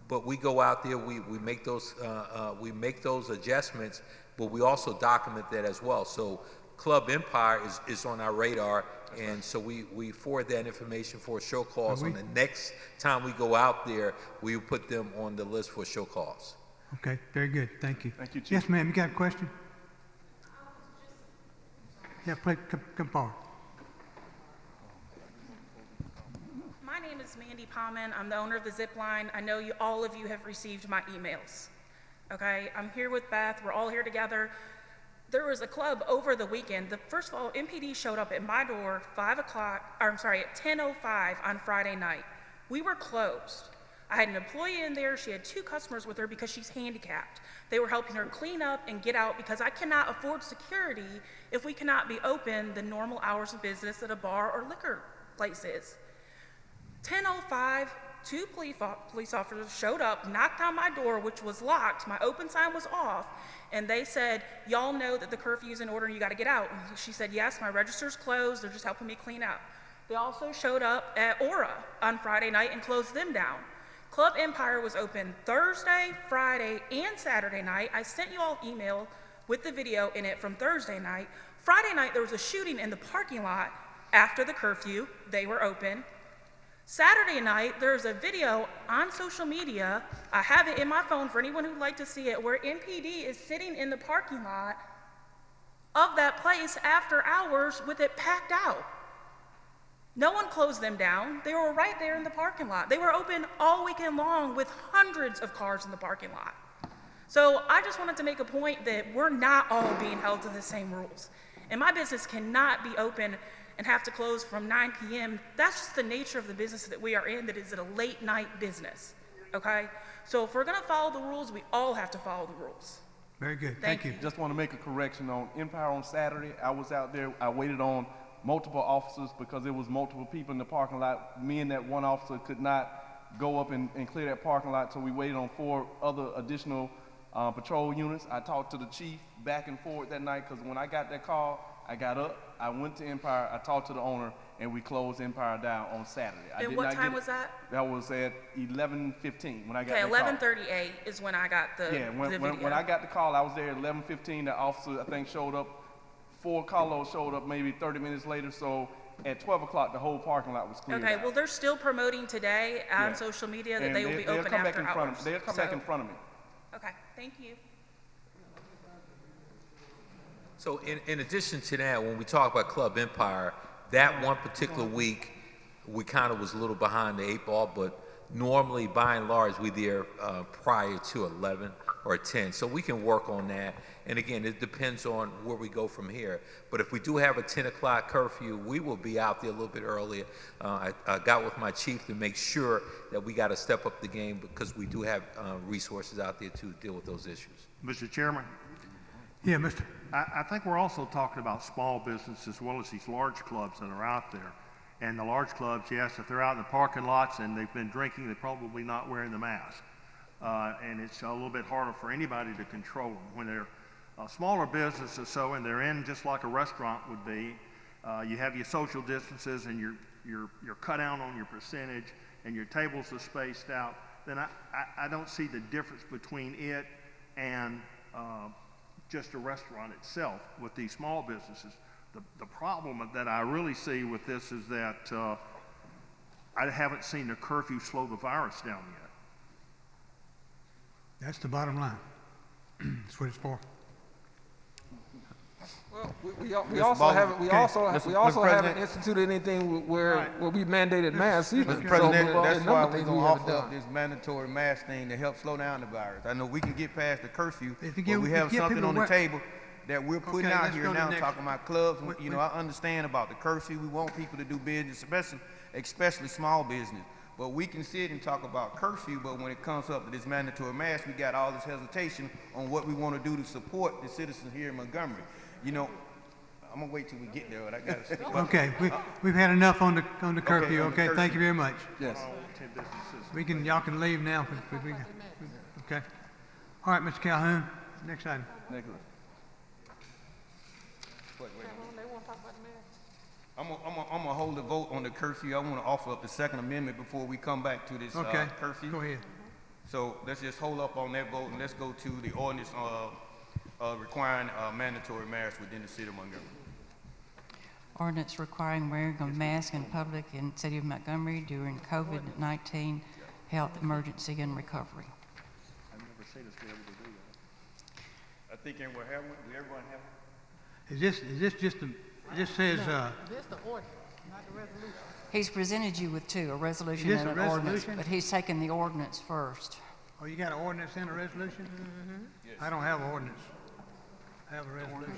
but we go out there, we make those adjustments, but we also document that as well. So Club Empire is on our radar, and so we forward that information for a show cause. On the next time we go out there, we will put them on the list for show cause.
Okay, very good. Thank you.
Thank you, Chief.
Yes, ma'am, you got a question? Yeah, please come forward.
My name is Mandy Palman. I'm the owner of the Zip Line. I know all of you have received my emails. Okay, I'm here with Beth. We're all here together. There was a club over the weekend. First of all, MPD showed up at my door at 10:05 on Friday night. We were closed. I had an employee in there. She had 2 customers with her because she's handicapped. They were helping her clean up and get out because I cannot afford security if we cannot be open the normal hours of business that a bar or liquor place is. 10:05, 2 police officers showed up, knocked on my door, which was locked. My open sign was off, and they said, "Y'all know that the curfew's in order and you got to get out." And she said, "Yes, my register's closed. They're just helping me clean up." They also showed up at Aura on Friday night and closed them down. Club Empire was open Thursday, Friday, and Saturday night. I sent you all email with the video in it from Thursday night. Friday night, there was a shooting in the parking lot after the curfew. They were open. Saturday night, there's a video on social media, I have it in my phone for anyone who'd like to see it, where MPD is sitting in the parking lot of that place after hours with it packed out. No one closed them down. They were right there in the parking lot. They were open all weekend long with hundreds of cars in the parking lot. So I just wanted to make a point that we're not all being held to the same rules. And my business cannot be open and have to close from 9 p.m. That's just the nature of the business that we are in, that is a late night business, okay? So if we're gonna follow the rules, we all have to follow the rules.
Very good,
Thank
you.
Just want to make a correction on Empire on Saturday. I was out there, I waited on multiple officers because there was multiple people in the parking lot. Me and that one officer could not go up and clear that parking lot, so we waited on 4 other additional patrol units. I talked to the chief back and forth that night, because when I got that call, I got up, I went to Empire, I talked to the owner, and we closed Empire down on Saturday.
And what time was that?
That was at 11:15 when I got
Okay,
that call.
11:38 is when I got the video.
When I got the call, I was there at 11:15. The officer, I think, showed up. 4 carloads showed up maybe 30 minutes later. So at 12 o'clock, the whole parking lot was cleared
Okay,
out.
well, they're still promoting today on
Yeah.
social media that
And
they will be open after hours.
They'll come back in front of me.
Okay, thank you.
So in addition to that, when we talk about Club Empire, that one particular week, we kind of was a little behind the 8 ball, but normally, by and large, we're there prior to 11 or 10. So we can work on that. And again, it depends on where we go from here. But if we do have a 10 o'clock curfew, we will be out there a little bit earlier. I got with my chief to make sure that we got to step up the game, because we do have resources out there to deal with those issues.
Mr. Chairman?
Yeah, Mr.
I think we're also talking about small business as well as these large clubs that are out there. And the large clubs, yes, if they're out in the parking lots and they've been drinking, they're probably not wearing the mask. And it's a little bit harder for anybody to control them. When they're smaller businesses, so, and they're in just like a restaurant would be, you have your social distances and you're cut out on your percentage and your tables are spaced out, then I don't see the difference between it and just a restaurant itself with these small businesses. The problem that I really see with this is that I haven't seen the curfew slow the virus down yet.
That's the bottom line. That's what it's for.
Well, we also haven't instituted anything where we mandated masks either.
Mr. President,
So,
that's
a
why
number of
we're
things
going to
we haven't
offer
done.
this mandatory mask thing to help slow down the virus. I know we can get past the curfew,
If
but
you
we
give
have something
people
on the
work-
table that we're putting
Okay,
out
let's
here
go to
now,
the next-
talking about clubs. You know, I understand about the curfew. We want people to do business, especially small business. But we can sit and talk about curfew, but when it comes up to this mandatory mask, we got all this hesitation on what we want to do to support the citizens here in Montgomery. You know, I'm gonna wait till we get there, but I got to.
Okay, we've had enough on the curfew.
on the
Okay, thank
curfew.
you very much.
Yes.
Y'all can leave now. Okay. All right, Mr. Calhoun, next item.
Nicholas.
I'm gonna hold the vote on the curfew. I want to offer up the Second Amendment before we come back to this
Okay,
curfew.
go ahead.
So let's just hold up on that vote and let's go to the ordinance requiring mandatory masks within the city of Montgomery.
Ordinance requiring wearing of mask in public in the city of Montgomery during COVID-19 health emergency and recovery.
I've never seen us be able to do that.
I think everyone have one. Do everyone have one?
Is this just a, this says,
This the ordinance, not the resolution.
He's presented you with two, a resolution
Is this
and
a
an ordinance,
resolution?
but he's taken the ordinance first.
oh, you got an ordinance and a resolution?
Mm-hmm.
I don't have an ordinance. I have a resolution.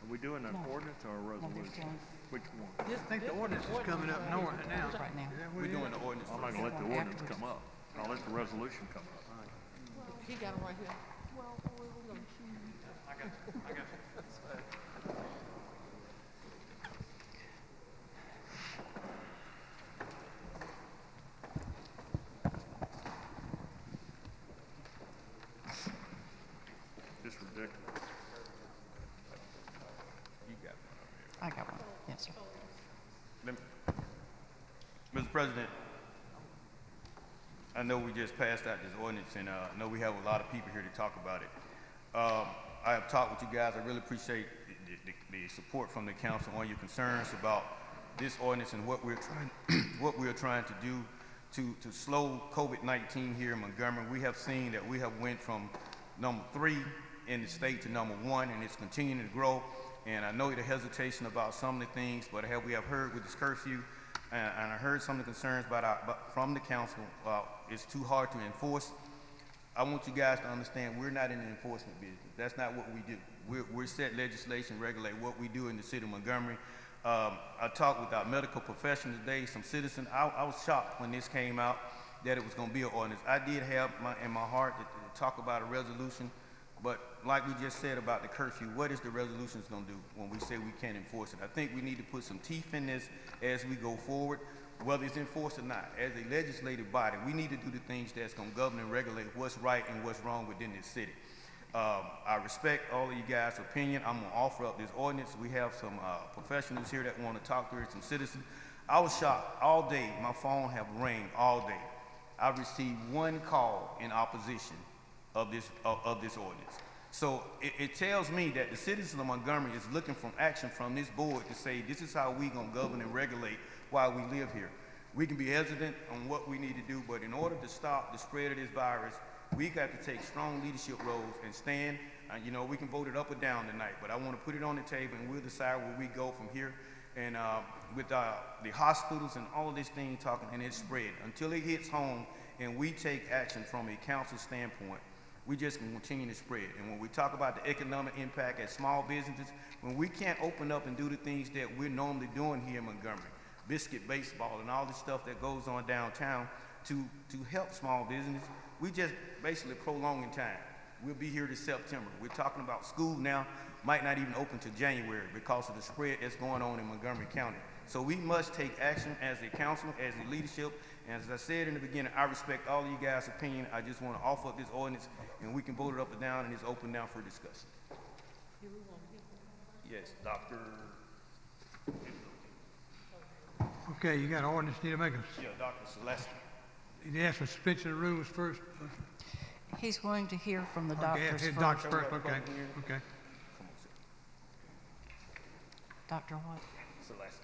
Are we doing an ordinance or a resolution? Which one?
I think the ordinance is coming up north now.
Right now.
Is that what
We're
it is?
doing the ordinance.
I'm not gonna let the ordinance come up. I'll let the resolution come up.
He got it right here.
It's ridiculous.
You got it.
I got one, yes, sir.
Mr. President, I know we just passed out this ordinance, and I know we have a lot of people here to talk about it. I have talked with you guys. I really appreciate the support from the council on your concerns about this ordinance and what we're trying to do to slow COVID-19 here in Montgomery. We have seen that we have went from number 3 in the state to number 1, and it's continuing to grow. And I know the hesitation about some of the things, but we have heard with this curfew, and I heard some of the concerns from the council. It's too hard to enforce. I want you guys to understand we're not in the enforcement business. That's not what we do. We're set legislation, regulate what we do in the city of Montgomery. I talked with our medical professionals today, some citizens. I was shocked when this came out that it was going to be an ordinance. I did have in my heart to talk about a resolution, But like we just said about the curfew, what is the resolutions gonna do when we say we can't enforce it? I think we need to put some teeth in this as we go forward, whether it's enforced or not. As a legislative body, we need to do the things that's gonna govern and regulate what's right and what's wrong within this city. I respect all of you guys' opinion. I'm gonna offer up this ordinance. We have some professionals here that wanna talk to it, some citizens. I was shocked all day. My phone have rang all day. I received one call in opposition of this ordinance. So it tells me that the citizens of Montgomery is looking for action from this board to say this is how we gonna govern and regulate while we live here. We can be hesitant on what we need to do, but in order to stop the spread of this virus, we got to take strong leadership roles and stand. You know, we can vote it up or down tonight, but I want to put it on the table and we'll decide where we go from here. And with the hospitals and all of this thing talking, and it's spread until it hits home and we take action from a council standpoint, we just can continue to spread. And when we talk about the economic impact at small businesses, when we can't open up and do the things that we're normally doing here in Montgomery, biscuit baseball and all the stuff that goes on downtown to help small business, we just basically prolonging time. We'll be here to September. We're talking about school now, might not even open to January because of the spread that's going on in Montgomery County. So we must take action as a council, as a leadership, and as I said in the beginning, I respect all of you guys' opinion. I just want to offer up this ordinance and we can vote it up or down and it's open now for discussion. Yes, Dr.
Okay, you got an ordinance, need to make a,
Yeah, Dr. Celeste.
you ask for suspension of the rules first?
He's going to hear from the
Okay,
doctors
his
first.
doctors first, okay, okay.
Dr. what?
Celeste.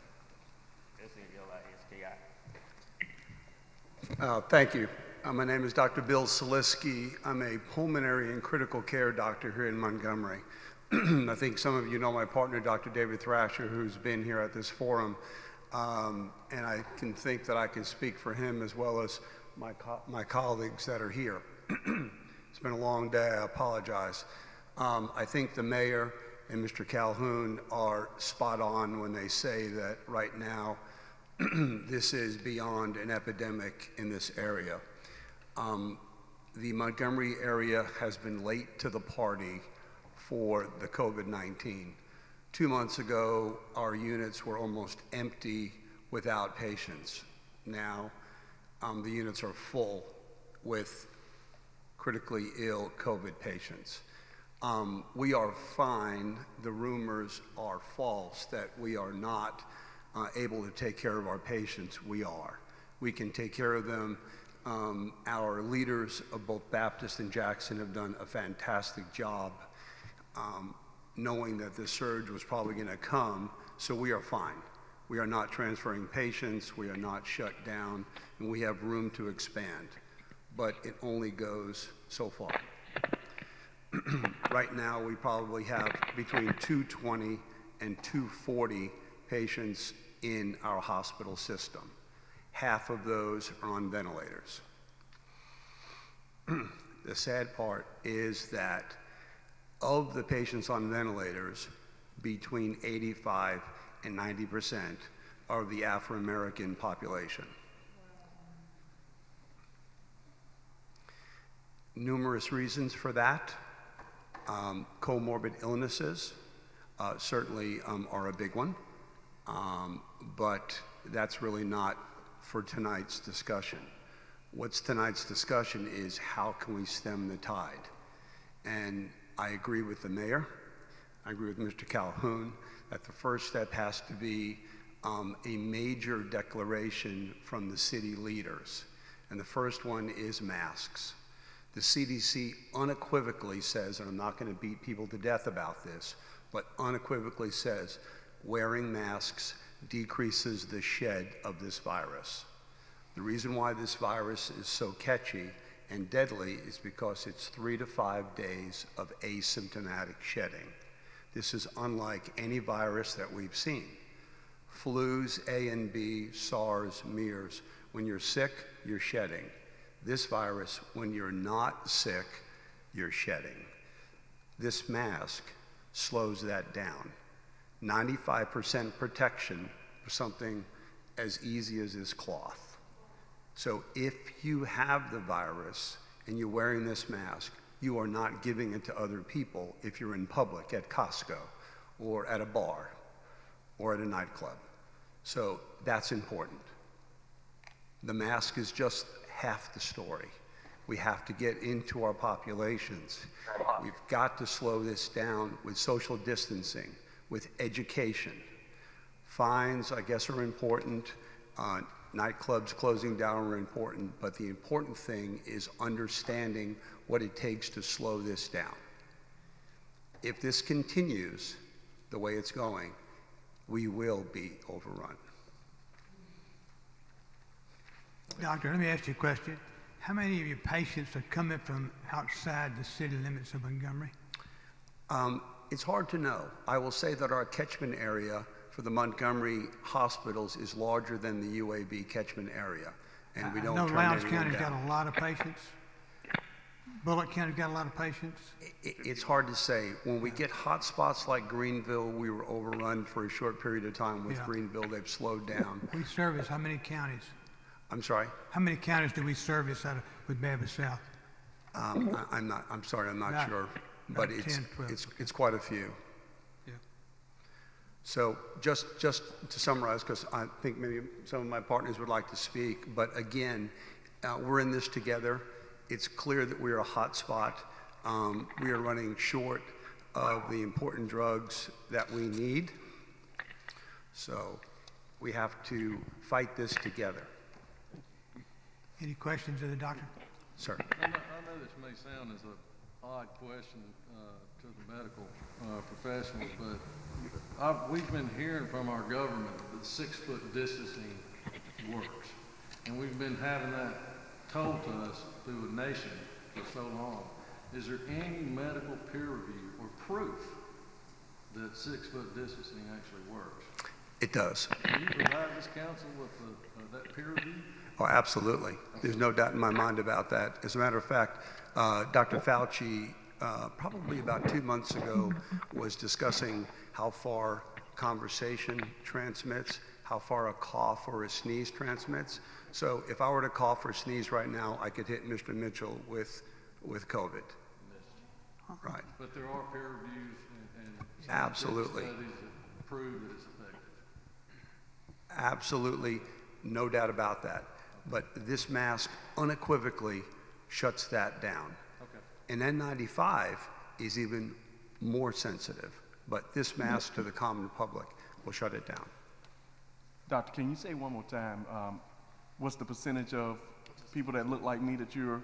S-E-L-I-S-K-I.
Thank you. My name is Dr. Bill Salisky. I'm a pulmonary and critical care doctor here in Montgomery. I think some of you know my partner, Dr. David Thrasher, who's been here at this forum. And I can think that I can speak for him as well as my colleagues that are here. It's been a long day, I apologize. I think the mayor and Mr. Calhoun are spot on when they say that right now this is beyond an epidemic in this area. The Montgomery area has been late to the party for the COVID-19. 2 months ago, our units were almost empty without patients. Now, the units are full with critically ill COVID patients. We are fine. The rumors are false that we are not able to take care of our patients. We are. We can take care of them. Our leaders of both Baptist and Jackson have done a fantastic job knowing that this surge was probably going to come, so we are fine. We are not transferring patients, we are not shut down, and we have room to expand. But it only goes so far. Right now, we probably have between 220 and 240 patients in our hospital system. Half of those are on ventilators. The sad part is that of the patients on ventilators, between 85 and 90% are the Afro-American population. Numerous reasons for that. Comorbid illnesses certainly are a big one, but that's really not for tonight's discussion. What's tonight's discussion is how can we stem the tide? And I agree with the mayor, I agree with Mr. Calhoun, that the first step has to be a major declaration from the city leaders. And the first one is masks. The CDC unequivocally says, and I'm not going to beat people to death about this, but unequivocally says wearing masks decreases the shed of this virus. The reason why this virus is so catchy and deadly is because it's 3 to 5 days of asymptomatic shedding. This is unlike any virus that we've seen. Flus, A and B, SARS, MERS, when you're sick, you're shedding. This virus, when you're not sick, you're shedding. This mask slows that down. 95% protection for something as easy as this cloth. So if you have the virus and you're wearing this mask, You are not giving it to other people if you're in public at Costco or at a bar or at a nightclub. So that's important. The mask is just half the story. We have to get into our populations. We've got to slow this down with social distancing, with education. Fines, I guess, are important. Nightclubs closing down are important, but the important thing is understanding what it takes to slow this down. If this continues the way it's going, we will be overrun.
Doctor, let me ask you a question. How many of your patients are coming from outside the city limits of Montgomery?
It's hard to know. I will say that our catchment area for the Montgomery hospitals is larger than the UAB catchment area, and we don't
I know
turn
Lowndes
anyone
County's got
down.
a lot of patients. Bullock County's got a lot of patients.
It's hard to say. When we get hot spots like Greenville, we were overrun for a short period of time with
Yeah.
Greenville. They've slowed down.
We service how many counties?
I'm sorry?
How many counties do we service with Babbitt South?
I'm sorry, I'm not sure, but
about 10, 12.
it's quite a few.
Yeah.
So just to summarize, because I think maybe some of my partners would like to speak, but again, we're in this together. It's clear that we are a hot spot. We are running short of the important drugs that we need. So we have to fight this together.
Any questions of the doctor?
Sir.
I know this may sound as an odd question to the medical professionals, but we've been hearing from our government that 6-foot distancing works. And we've been having that told to us through a nation for so long. Is there any medical peer review or proof that 6-foot distancing actually works?
It does.
Can you provide this council with that peer review?
Oh, absolutely. There's no doubt in my mind about that. As a matter of fact, Dr. Fauci, probably about 2 months ago, was discussing how far conversation transmits, how far a cough or a sneeze transmits. So if I were to cough or sneeze right now, I could hit Mr. Mitchell with COVID. Right.
But there are peer reviews and
Absolutely.
studies that prove that it's effective.
Absolutely, no doubt about that. But this mask unequivocally shuts that down.
Okay.
And N95 is even more sensitive, but this mask to the common public will shut it down.
Doctor, can you say one more time, what's the percentage of people that look like me that you're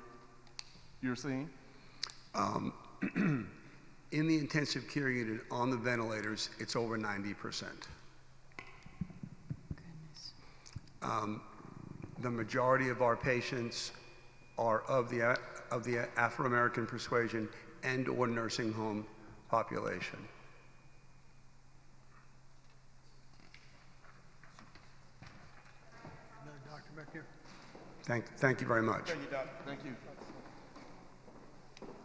seeing?
In the intensive care unit on the ventilators, it's over 90%. The majority of our patients are of the Afro-American persuasion and or nursing home population.
Another doctor back here.
Thank you very much.
Thank you, Doctor. Thank you.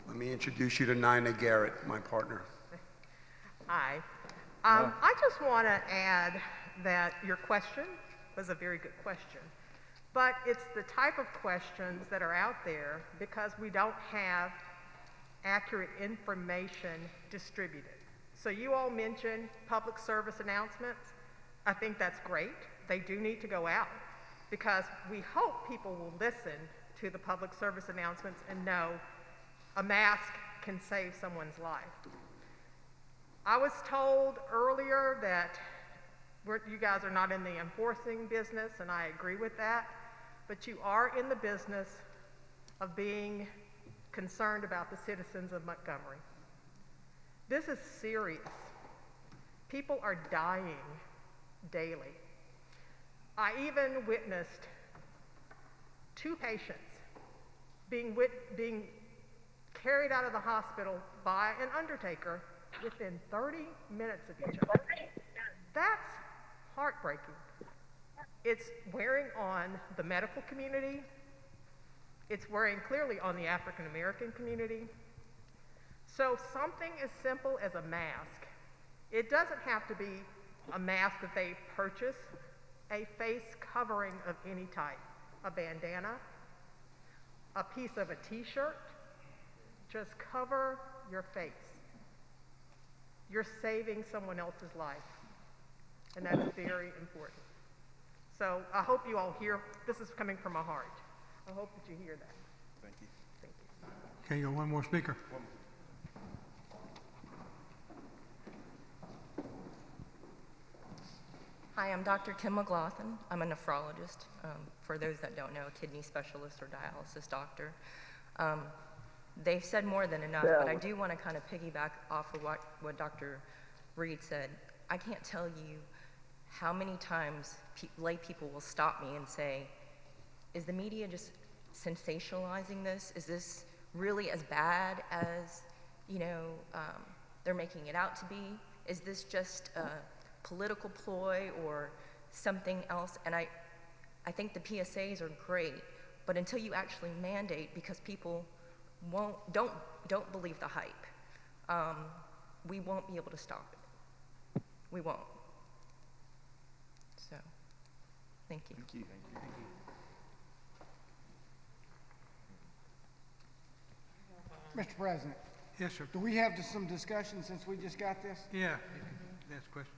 Let me introduce you to Nina Garrett, my partner.
Hi. I just want to add that your question was a very good question, but it's the type of questions that are out there because we don't have accurate information distributed. So you all mentioned public service announcements. I think that's great. They do need to go out because we hope people will listen to the public service announcements and know a mask can save someone's life. I was told earlier that you guys are not in the enforcing business, and I agree with that, but you are in the business of being concerned about the citizens of Montgomery. This is serious. People are dying daily. I even witnessed 2 patients being carried out of the hospital by an undertaker within 30 minutes of each other. That's heartbreaking. It's wearing on the medical community. It's wearing clearly on the African American community. So something as simple as a mask, it doesn't have to be a mask that they purchase, a face covering of any type, a bandana, a piece of a t-shirt, Just cover your face. You're saving someone else's life, and that's very important. So I hope you all hear, this is coming from my heart. I hope that you hear that.
Thank you.
Thank you.
Okay, you got one more speaker.
Hi, I'm Dr. Kim McLaughlin. I'm a nephrologist. For those that don't know, a kidney specialist or dialysis doctor. They've said more than enough, but I do want to kind of piggyback off of what Dr. Reed said. I can't tell you how many times lay people will stop me and say, is the media just sensationalizing this? Is this really as bad as, you know, they're making it out to be? Is this just a political ploy or something else? And I think the PSAs are great, but until you actually mandate, because people don't believe the hype, we won't be able to stop it. We won't. So, thank you.
Thank you. Thank you.
Mr. President.
Yes, sir.
Do we have some discussion since we just got this?
Yeah, that's a question.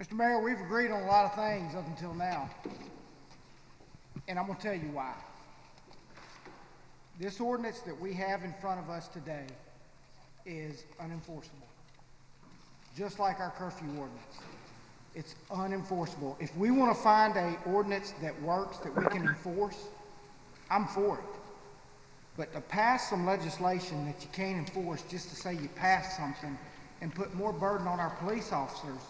Mr. Mayor, we've agreed on a lot of things up until now, and I'm going to tell you why. This ordinance that we have in front of us today is unenforceable, just like our curfew ordinance. It's unenforceable. If we want to find an ordinance that works, that we can enforce, I'm for it. But to pass some legislation that you can't enforce just to say you passed something and put more burden on our police officers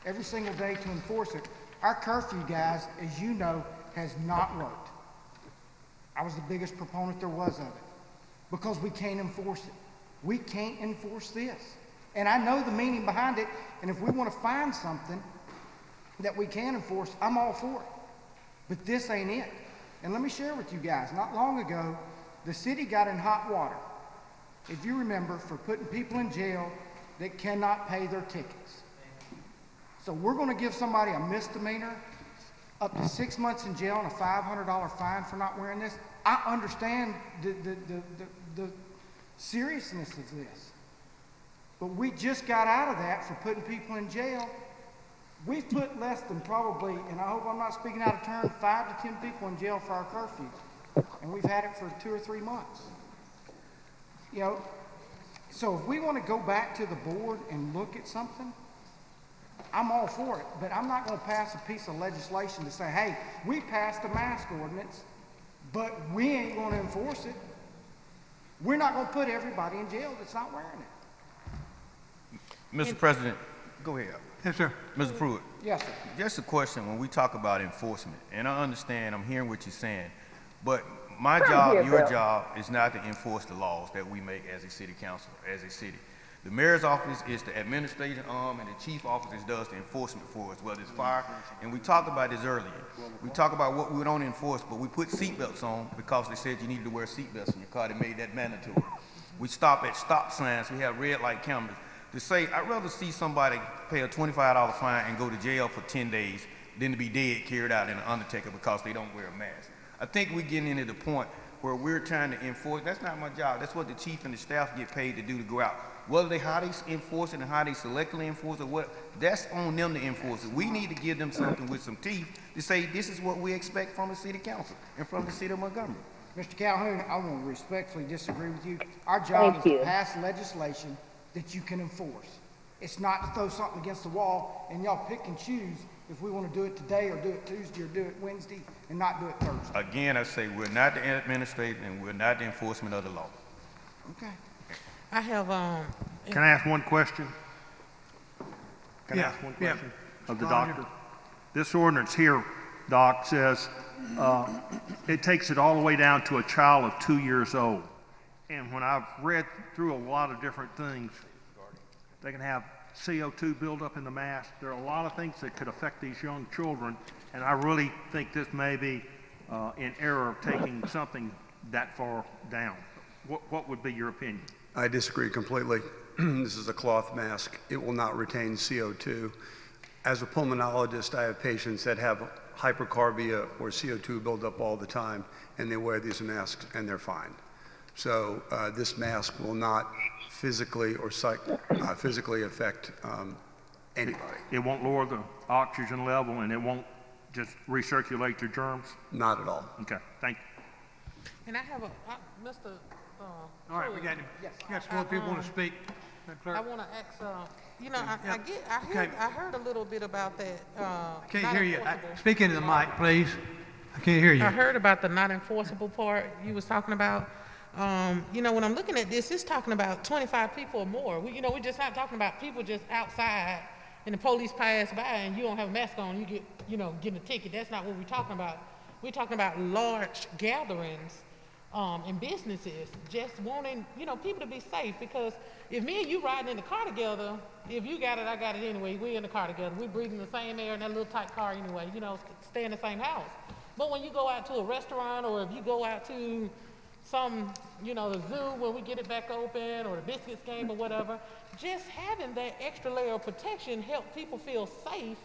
every single day to enforce it, our curfew, guys, as you know, has not worked. I was the biggest proponent there was of it because we can't enforce it. We can't enforce this. And I know the meaning behind it, and if we want to find something that we can enforce, I'm all for it. But this ain't it. And let me share with you guys, not long ago, the city got in hot water, if you remember, for putting people in jail that cannot pay their tickets. So we're going to give somebody a misdemeanor, up to 6 months in jail and a $500 fine for not wearing this. I understand the seriousness of this. But we just got out of that for putting people in jail. We've put less than probably, and I hope I'm not speaking out of turn, 5 to 10 people in jail for our curfew. And we've had it for 2 or 3 months. You know, so if we want to go back to the board and look at something, I'm all for it, but I'm not going to pass a piece of legislation to say, hey, we passed a mask ordinance, but we ain't going to enforce it. We're not going to put everybody in jail that's not wearing it.
Mr. President, go ahead.
Yes, sir.
Mr. Pruitt.
Yes, sir.
Just a question when we talk about enforcement, and I understand, I'm hearing what you're saying, but my job, your job, is not to enforce the laws that we make as a city council, as a city. The mayor's office is the administrative arm, and the chief office does the enforcement for us, whether it's fire. And we talked about this earlier. We talk about what we don't enforce, but we put seatbelts on because they said you needed to wear seatbelts in your car. They made that mandatory. We stop at stop signs. We have red light cameras. To say, I'd rather see somebody pay a $25 fine and go to jail for 10 days than to be dead, carried out in an undertaker because they don't wear a mask. I think we're getting into the point where we're trying to enforce. That's not my job. That's what the chief and the staff get paid to do, to go out. Whether how they enforce it and how they selectively enforce it, what, that's on them to enforce it. We need to give them something with some teeth to say this is what we expect from the city council and from the city of Montgomery.
Mr. Calhoun, I want to respectfully disagree with you. Our job is to pass legislation that you can enforce. It's not to throw something against the wall and y'all pick and choose if we want to do it today or do it Tuesday or do it Wednesday and not do it Thursday.
Again, I say we're not the administrative and we're not the enforcement of the law.
Okay.
I have,
Can I ask one question? Can I ask one question of the doctor? This ordinance here, Doc, says it takes it all the way down to a child of 2 years old. And when I've read through a lot of different things, they can have CO2 buildup in the mask. There are a lot of things that could affect these young children, and I really think this may be in error of taking something that far down. What would be your opinion?
I disagree completely. This is a cloth mask. It will not retain CO2. As a pulmonologist, I have patients that have hypercarbia or CO2 buildup all the time, and they wear these masks and they're fine. So this mask will not physically or physically affect anybody.
It won't lower the oxygen level, and it won't just recirculate your germs?
Not at all.
Okay, thank you.
And I have Mr.
All right, we got some more people want to speak.
I want to ask, I heard a little bit about that.
I can't hear you. Speak into the mic, please. I can't hear you.
I heard about the not enforceable part you was talking about. When I'm looking at this, it's talking about 25 people or more. We're just not talking about people just outside and the police pass by and you don't have a mask on, you get, getting a ticket. That's not what we're talking about. We're talking about large gatherings and businesses just wanting, people to be safe, because if me and you riding in the car together, if you got it, I got it anyway. We in the car together. We breathing the same air in that little tight car anyway, stay in the same house. But when you go out to a restaurant, or if you go out to some, the zoo when we get it back open, or the biscuits game or whatever, just having that extra layer of protection help people feel safe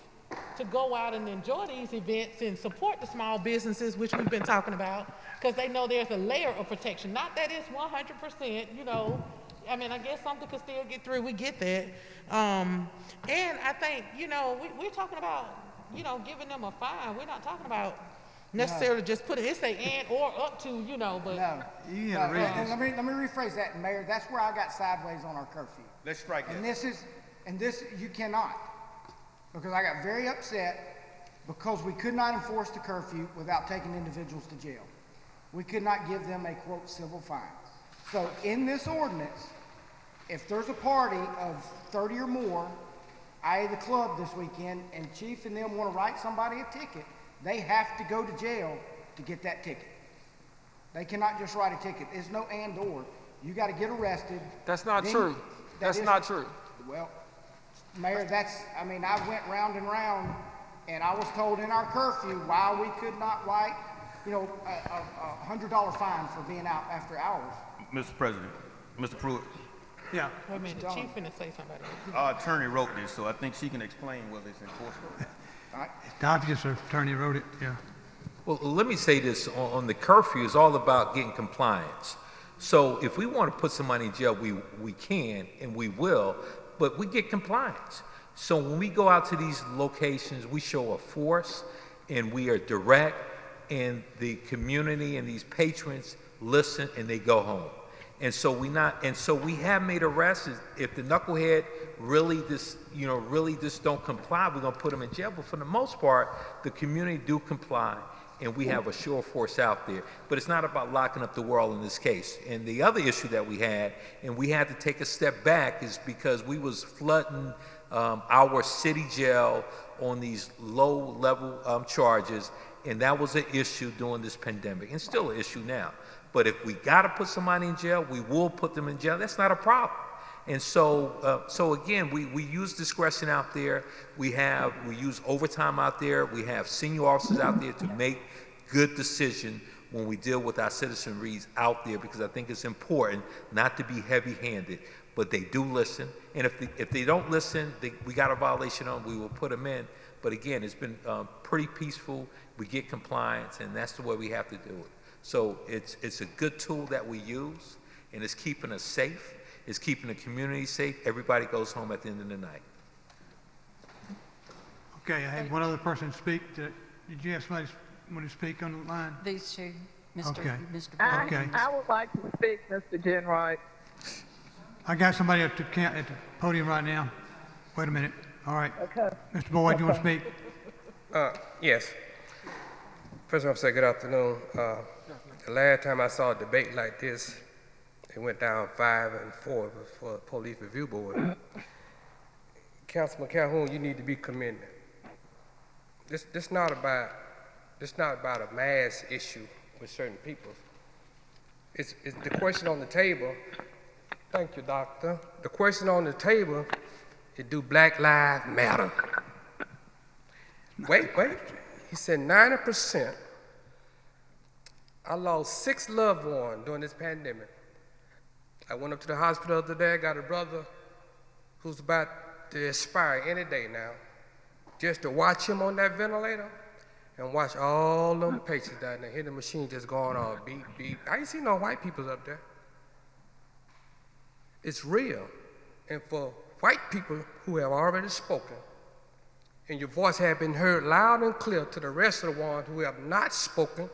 to go out and enjoy these events and support the small businesses, which we've been talking about, because they know there's a layer of protection. Not that it's 100%, I guess something could still get through, we get that. And I think, we're talking about, giving them a fine. We're not talking about necessarily just put it, it's a and or up to, but.
No. Let me rephrase that, Mayor. That's where I got sideways on our curfew.
Let's strike that.
And this, you cannot. Because I got very upset because we could not enforce the curfew without taking individuals to jail. We could not give them a, quote, civil fine. So in this ordinance, if there's a party of 30 or more, i.e. the club this weekend, and Chief and them want to write somebody a ticket, they have to go to jail to get that ticket. They cannot just write a ticket. There's no and or. You got to get arrested.
That's not true. That's not true.
Well, Mayor, I went round and round, and I was told in our curfew why we could not write, a $100 fine for being out after hours.
Mr. President, Mr. Pruitt.
Yeah.
Wait a minute, the chief finna say something.
Our attorney wrote this, so I think she can explain whether it's enforceable.
The obvious attorney wrote it, yeah.
Well, let me say this, on the curfew, it's all about getting compliance. So if we want to put somebody in jail, we can and we will, but we get compliance. So when we go out to these locations, we show a force and we are direct, and the community and these patrons listen and they go home. And so we have made arrests. If the knucklehead really just don't comply, we're gonna put them in jail. But for the most part, the community do comply, and we have a sure force out there. But it's not about locking up the world in this case. And the other issue that we had, and we had to take a step back, is because we was flooding our city jail on these low-level charges, and that was an issue during this pandemic, and still an issue now. But if we got to put somebody in jail, we will put them in jail. That's not a problem. And so again, we use discretion out there. We use overtime out there. We have senior officers out there to make good decisions when we deal with our citizenry out there, because I think it's important not to be heavy-handed. But they do listen, and if they don't listen, we got a violation on, we will put them in. But again, it's been pretty peaceful. We get compliance, and that's the way we have to do it. So it's a good tool that we use, and it's keeping us safe. It's keeping the community safe. Everybody goes home at the end of the night.
Okay, I had one other person speak. Did you have somebody want to speak on the line?
These two, Mr.
Okay.
Mr.
Okay.
I would like to speak, Mr. Jenright.
I got somebody at the podium right now. Wait a minute. All right.
Okay.
Mr. Boyd, you want to speak?
Yes. First off, say good afternoon. The last time I saw a debate like this, it went down 5-4 for the Police Review Board. Councilman Calhoun, you need to be commended. This not about a mass issue with certain people. It's the question on the table. Thank you, Doctor. The question on the table is, do Black Lives Matter? Wait. He said 90%. I lost 6 loved ones during this pandemic. I went up to the hospital the other day. I got a brother who's about to expire any day now. Just to watch him on that ventilator and watch all them patients down there, hear the machine just going on, beep, beep. I ain't see no white people up there. It's real. And for white people who have already spoken, and your voice has been heard loud and clear to the rest of the ones who have not spoken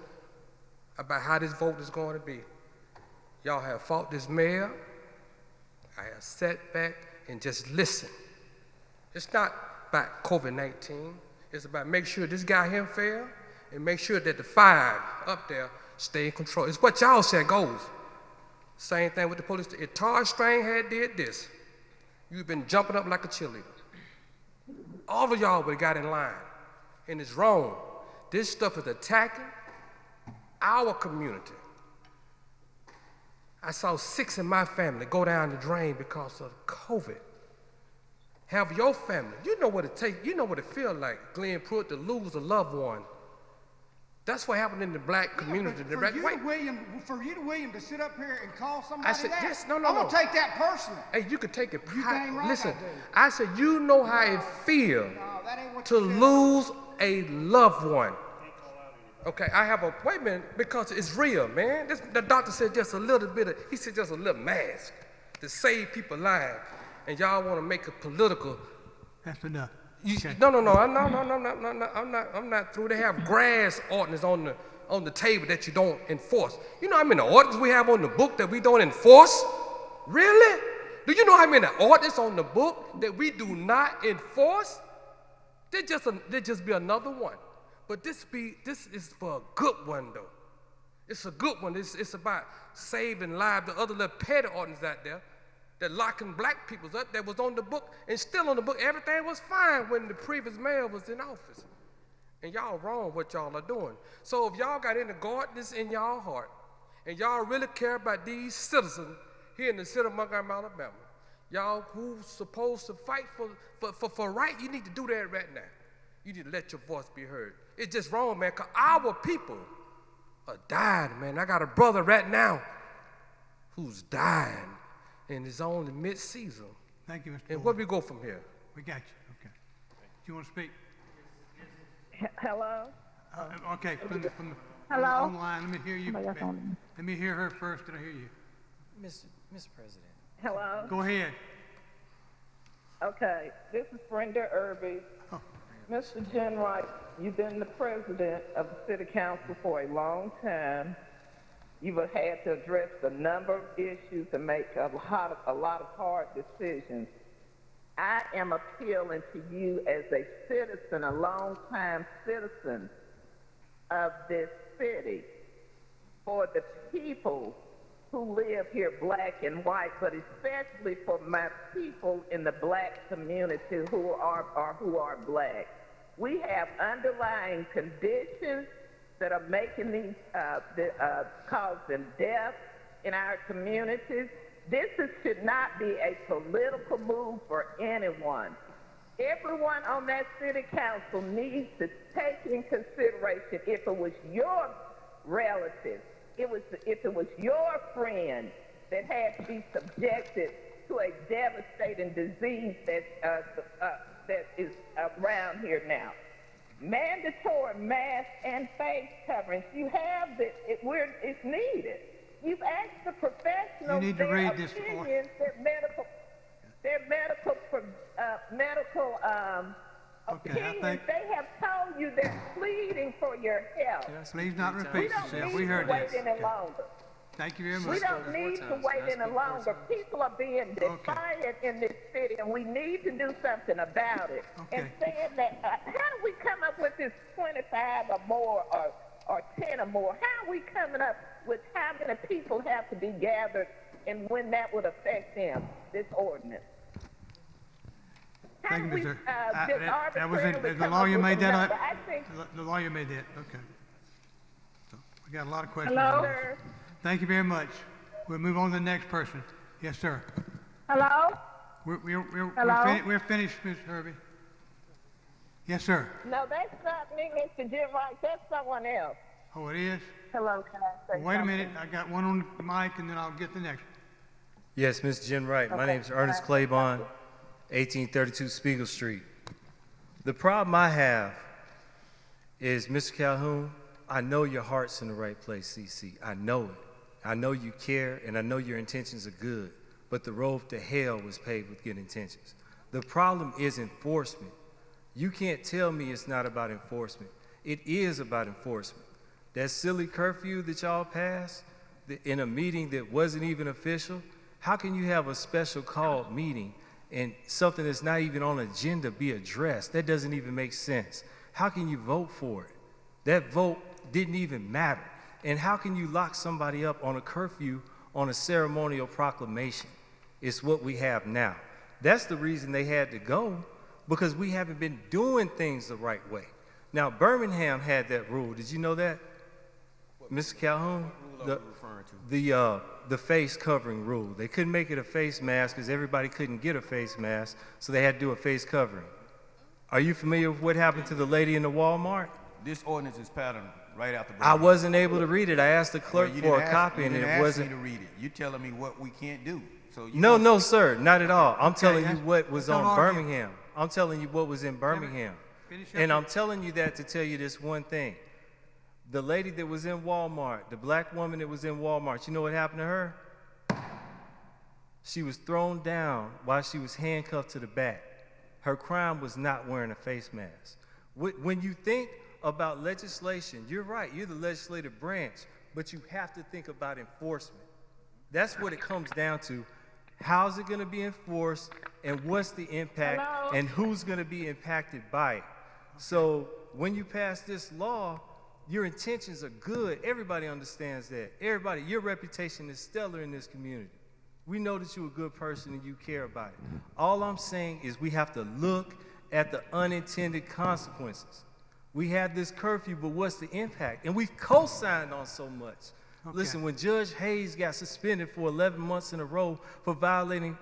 about how this vote is going to be. Y'all have fought this mayor. I have sat back and just listened. It's not about COVID-19. It's about make sure this guy here fail and make sure that the 5 up there stay in control. It's what y'all said goes. Same thing with the police. If Tar Strain had did this, you've been jumping up like a cheerleader. All of y'all would have got in line. And it's wrong. This stuff is attacking our community. I saw 6 in my family go down the drain because of COVID. Have your family, you know what it takes, you know what it feels like, Glenn Pruitt, to lose a loved one. That's what happened in the black community.
For you to William, to sit up here and call somebody
I said,
that,
yes, no,
I'm going to take that personally.
Hey, you could take it.
You dang right
Listen,
I do.
I said, you know how it feels
that ain't what
to
you said.
lose a loved one. Okay, I have a, wait a minute, because it's real, man. The doctor said just a little bit of, he said just a little mask to save people's lives. And y'all want to make it political.
That's enough.
No, I'm not through. They have grass ordinance on the table that you don't enforce. You know how many ordinances we have on the book that we don't enforce? Really? Do you know how many ordinances on the book that we do not enforce? There just be another one. But this is for a good one though. It's a good one. It's about saving lives. The other little petty ordinance out there that locking black people up that was on the book and still on the book. Everything was fine when the previous mayor was in office. And y'all wrong what y'all are doing. So if y'all got any godliness in y'all heart and y'all really care about these citizens here in the city of Montgomery, Alabama, y'all who's supposed to fight for right, you need to do that right now. You need to let your voice be heard. It's just wrong, man, because our people are dying, man. I got a brother right now who's dying. And it's only mid-season.
Thank you, Mr.
And
Boyd.
where we go from here?
We got you. Okay. Do you want to speak?
Hello?
Okay. From the
Hello?
online, let me hear you. Let me hear her first, then I hear you.
Mr. President.
Hello?
Go ahead.
Okay, this is Brenda Irby. Mr. Jim Wright, you've been the president of the city council for a long time. You've had to address a number of issues and make a lot of hard decisions. I am appealing to you as a citizen, a long-time citizen of this city, for the people who live here, black and white, but especially for my people in the black community who are black. We have underlying conditions that are making these, causing death in our communities. This should not be a political move for anyone. Everyone on that city council needs to take in consideration if it was your relative, if it was your friend that had to be subjected to a devastating disease that is around here now. Mandatory mask and face coverings. You have this. It's needed. You've asked the professionals
You need to
their
read this
opinions, their medical opinions. They have told you they're pleading for your health.
Please not repeat
We don't
yourself.
need
We
to
heard
wait
this.
any longer.
Thank you very much.
We don't need to wait any longer. People are being defiant in this city, and we need to do something about it. And saying that, how do we come up with this 25 or more or 10 or more? How are we coming up with how many people have to be gathered and when that would affect them, this ordinance? How
Thank
do
you,
we
Mr.
just
That was
arbitrarily
it. The
come up
lawyer
with
made
a
that
number?
up.
I think.
The lawyer made that. Okay. So we got a lot of questions.
Hello?
on this. Thank you very much. We'll move on to the next person. Yes, sir.
Hello?
We're finished, Ms. Herbie. Yes, sir.
No, that's not me, Mr. Jim Wright. That's someone else.
Oh, it is?
Hello, can I say
Wait a
something?
minute. I got one on the mic, and then I'll get the next one.
Yes, Mr. Jim Wright. My name is Ernest Claiborne, 1832 Spiegel Street. The problem I have is, Mr. Calhoun, I know your heart's in the right place, CC. I know it. I know you care, and I know your intentions are good. but the road to hell was paved with good intentions. The problem is enforcement. You can't tell me it's not about enforcement. It is about enforcement. That silly curfew that y'all passed in a meeting that wasn't even official, how can you have a special called meeting and something that's not even on agenda be addressed? That doesn't even make sense. How can you vote for it? That vote didn't even matter. And how can you lock somebody up on a curfew on a ceremonial proclamation? It's what we have now. That's the reason they had to go, because we haven't been doing things the right way. Now, Birmingham had that rule. Did you know that, Mr. Calhoun? The face covering rule. They couldn't make it a face mask because everybody couldn't get a face mask, so they had to do a face covering. Are you familiar with what happened to the lady in the Walmart?
This ordinance is patterned right out the
I wasn't able to read it. I asked the clerk for a copy, and it wasn't.
You didn't ask me to read it. You're telling me what we can't do. So
No, sir, not at all. I'm telling you what was
don't
on
argue.
Birmingham. I'm telling you what was in Birmingham. And I'm telling you that to tell you this one thing. The lady that was in Walmart, the black woman that was in Walmart, you know what happened to her? She was thrown down while she was handcuffed to the back. Her crime was not wearing a face mask. When you think about legislation, you're right, you're the legislative branch, but you have to think about enforcement. That's what it comes down to. How's it going to be enforced, and what's the impact, and who's going to be impacted by it? So when you pass this law, your intentions are good. Everybody understands that. Everybody, your reputation is stellar in this community. We know that you're a good person and you care about it. All I'm saying is we have to look at the unintended consequences. We have this curfew, but what's the impact? And we've co-signed on so much. Okay. Listen, when Judge Hayes got suspended for 11 months in a row for violating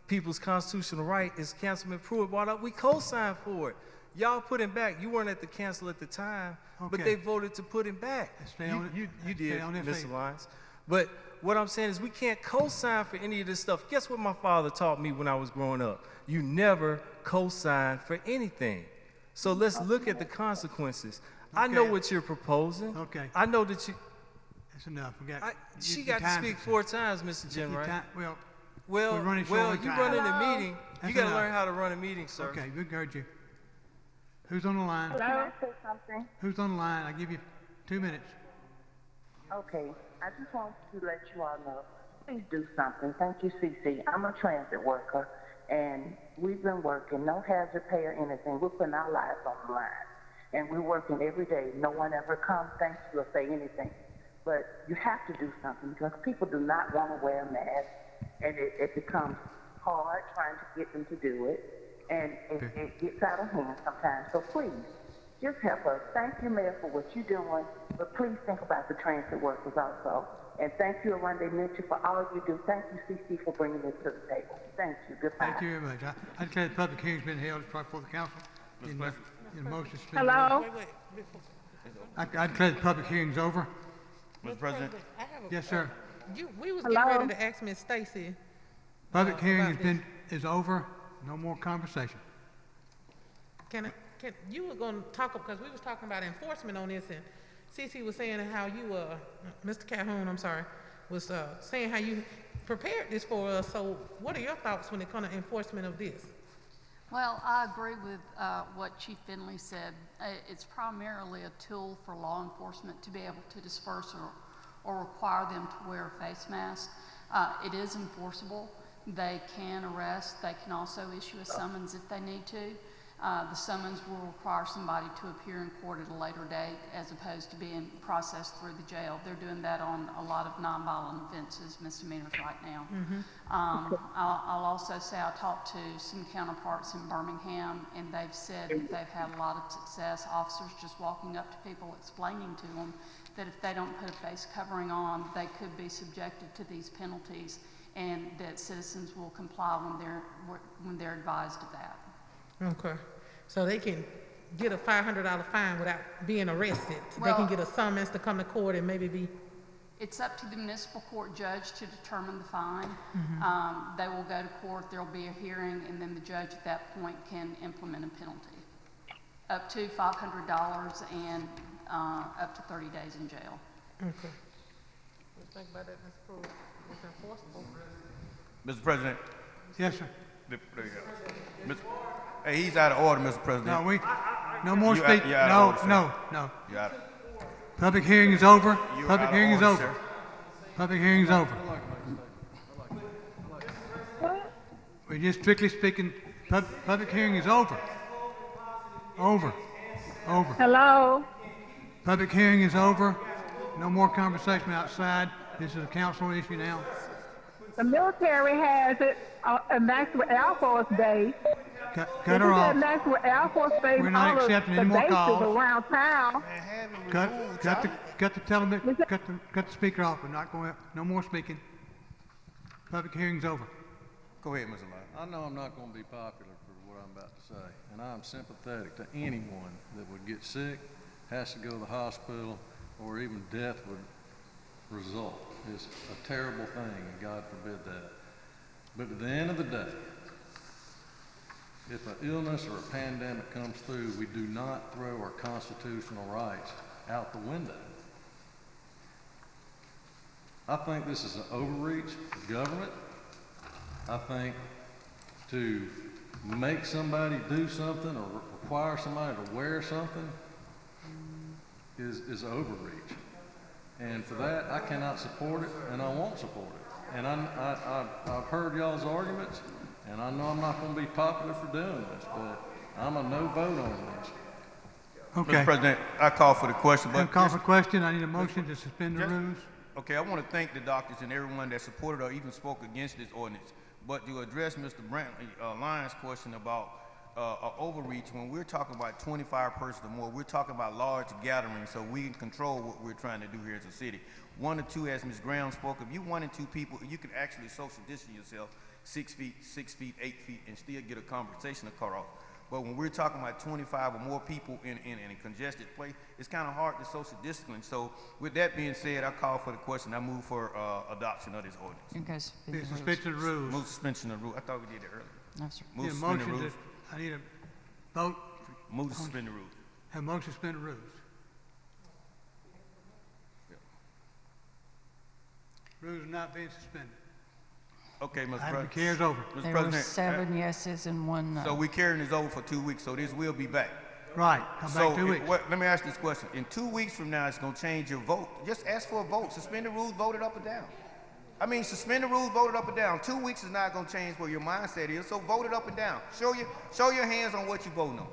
people's constitutional right, as Councilman Pruitt brought up, we co-signed for it. Y'all put him back. You weren't at the council at the time, but they voted to put him back. You did, Mr. Lyons. But what I'm saying is we can't co-sign for any of this stuff. Guess what my father taught me when I was growing up? You never co-sign for anything. So let's look at the consequences. I know what you're proposing.
Okay.
I know that you...
That's enough.
She got to speak 4 times, Mr. Jenright.
Well,
you running a meeting. You got to learn how to run a meeting, sir.
Okay, we heard you. Who's on the line?
Hello? Can I say something?
Who's on the line? I'll give you 2 minutes.
Okay. I just want to let you all know, please do something. Thank you, CC. I'm a transit worker, and we've been working, no hazard pay or anything. We're putting our lives on the line, and we're working every day. No one ever comes, thanks you, or say anything. But you have to do something because people do not want to wear a mask, and it becomes hard trying to get them to do it, and it gets out of hand sometimes. So please, just help us. Thank you, Mayor, for what you're doing, but please think about the transit workers also. And thank you, Arundel Mitchell, for all you do. Thank you, CC, for bringing this to the table. Thank you. Goodbye.
Thank you very much. I declare the public hearing's been held before the council. In motion.
Hello?
I declare the public hearing's over.
Mr. President?
Yes, sir.
We was getting ready to ask Ms. Stacy.
Public hearing is over. No more conversation.
You were going to talk, because we was talking about enforcement on this, and CC was saying how you, Mr. Calhoun, I'm sorry, was saying how you prepared this for us. So what are your thoughts when it comes to enforcement of this?
Well, I agree with what Chief Finley said. It's primarily a tool for law enforcement to be able to disperse or require them to wear a face mask. It is enforceable. They can arrest. They can also issue a summons if they need to. The summons will require somebody to appear in court at a later date as opposed to being processed through the jail. They're doing that on a lot of nonviolent offenses, misdemeanors right now. I'll also say I talked to some counterparts in Birmingham, and they've said that they've had a lot of success. Officers just walking up to people explaining to them that if they don't put a face covering on, they could be subjected to these penalties, and that citizens will comply when they're advised of that.
Okay. So they can get a $500 fine without being arrested.
Well,
they can get a summons to come to court and maybe be...
It's up to the municipal court judge to determine the fine. They will go to court, there'll be a hearing, and then the judge at that point can implement a penalty. Up to $500 and up to 30 days in jail.
Okay. Let's think about that, Ms. Pruitt. It's enforceable.
Mr. President.
Yes, sir.
There you go. Hey, he's out of order, Mr. President.
No more
You
speak.
you're out
No,
of order, sir.
no.
You're out.
Public hearing is over.
You're
Public
out of
hearing is
order,
over.
sir.
Public hearing is over. We're just strictly speaking. Public hearing is over. Over.
Hello?
Public hearing is over. No more conversation outside. This is a council issue now.
The military has it, and that's with Air Force Base.
Cut her off.
And that's with Air Force Base.
We're not accepting any more calls.
Around town.
Cut the speaker off. We're not going. No more speaking. Public hearing's over.
Go ahead, Mr. Lyon.
I know I'm not going to be popular for what I'm about to say, and I'm sympathetic to anyone that would get sick, has to go to the hospital, or even death would result. It's a terrible thing, and God forbid that. But at the end of the day, if an illness or a pandemic comes through, we do not throw our constitutional rights out the window. I think this is an overreach of government. I think to make somebody do something or require somebody to wear something is overreach. And for that, I cannot support it, and I won't support it. And I've heard y'all's arguments, and I know I'm not going to be popular for doing this, but I'm a no vote on this.
Okay.
Mr. President, I call for the question.
I call for question. I need a motion to suspend the rules.
Okay, I want to thank the doctors and everyone that supported or even spoke against this ordinance. But to address Mr. Brantley Lyons' question about overreach, when we're talking about 25 persons or more, we're talking about large gatherings, so we can control what we're trying to do here as a city. 1 or 2, as Ms. Graham spoke, if you 1 or 2 people, you can actually social distance yourself 6 feet, 8 feet, and still get a conversation occur off. But when we're talking about 25 or more people in a congested place, it's kind of hard to social distance. So with that being said, I call for the question. I move for adoption of this ordinance.
Suspension of rules.
Move suspension of rules. I thought we did it earlier.
No, sir.
Move to suspend the rules.
I need a vote.
Move to suspend the rules.
Have motion to suspend the rules. Rules are not being suspended.
Okay, Mr.
Item
President.
carries over.
Mr.
There
President,
were 7 yeses and 1 no.
so we're carrying this over for 2 weeks, so this will be back.
Right. Come back 2 weeks.
Let me ask this question. In 2 weeks from now, it's going to change your vote. Just ask for a vote. Suspend the rules, vote it up or down. I mean, suspend the rules, vote it up or down. 2 weeks is not going to change where your mindset is, so vote it up and down. Show your hands on what you're voting on.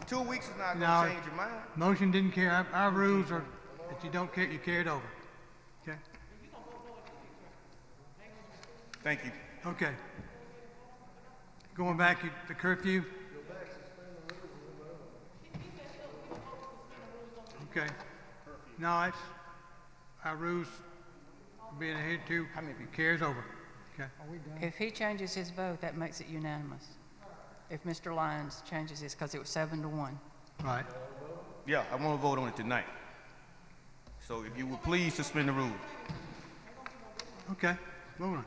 2 weeks is not going to change your mind.
Motion didn't carry. Our rules are that you don't carry, you carry it over. Okay?
Thank you.
Okay. Going back to curfew. Okay. No, it's our rules being adhered to. It carries over. Okay.
If he changes his vote, that makes it unanimous. If Mr. Lyons changes his, because it was 7 to 1.
Right.
Yeah, I want to vote on it tonight. So if you would please suspend the rules.
Okay. Move on.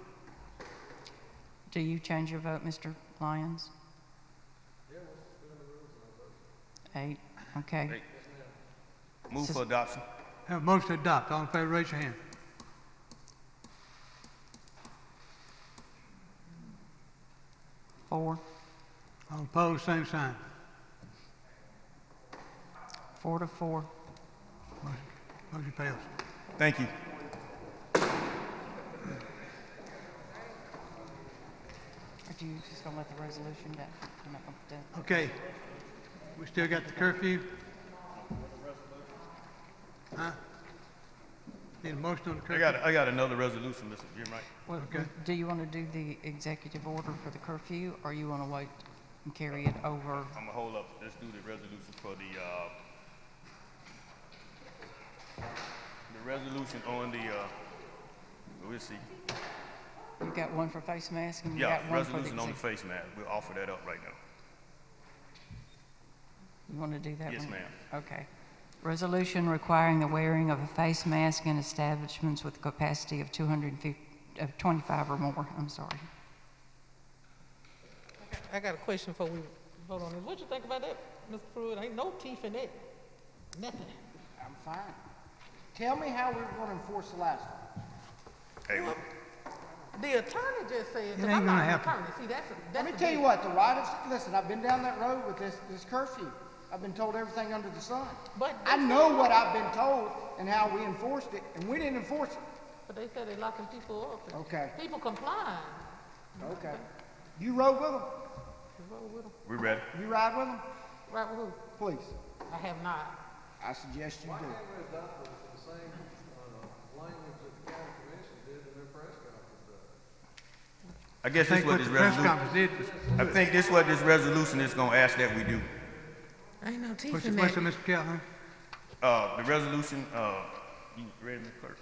Do you change your vote, Mr. Lyons? 8. Okay.
8. Move for adoption.
Have a motion to adopt. All in favor, raise your hand.
Four.
All opposed, same sign.
4 to 4.
Motion fails.
Thank you.
Are you just going to let the resolution down? I'm not going to do it.
Okay. We still got the curfew. Huh? Need a motion on the curfew?
I got another resolution, Mr. Jim Wright.
Well, do you want to do the executive order for the curfew, or you want to wait and carry it over?
I'm gonna hold up. Let's do the resolution for the resolution on the. We'll see.
You got one for face mask and you
Yeah,
got one for the
resolution on the face mask. We'll offer that up right now.
You want to do that
Yes,
one?
ma'am.
Okay. Resolution requiring the wearing of a face mask in establishments with a capacity of 25 or more. I'm sorry.
I got a question before we vote on this. What you think about that, Mr. Pruitt? Ain't no teeth in it. Nothing.
I'm fine. Tell me how we're going to enforce the last one.
Hey,
The attorney just said,
It
because
ain't
I'm
gonna
not an
happen.
attorney. See, that's
Let me
the
tell you
deal.
what, the right of, listen, I've been down that road with this curfew. I've been told everything under the sun.
But
I
they
know
said-
what I've been told and how we enforced it, and we didn't enforce it.
But they said they're locking people up. and
Okay.
People complying.
Okay. You rode with them?
You roll with them.
We ready?
You ride with them?
Right with who?
Please.
I have not.
I suggest you
Why
do.
can't we adopt the same language that the county commission did in their press conference?
I guess
I
this
think
what
what
this
the press
resolution.
conference did was-
I think this what this resolution is gonna ask that we do.
Ain't no teeth
What's
in
it,
that.
Mr. Calhoun?
The resolution, you ready, Ms. Clerk?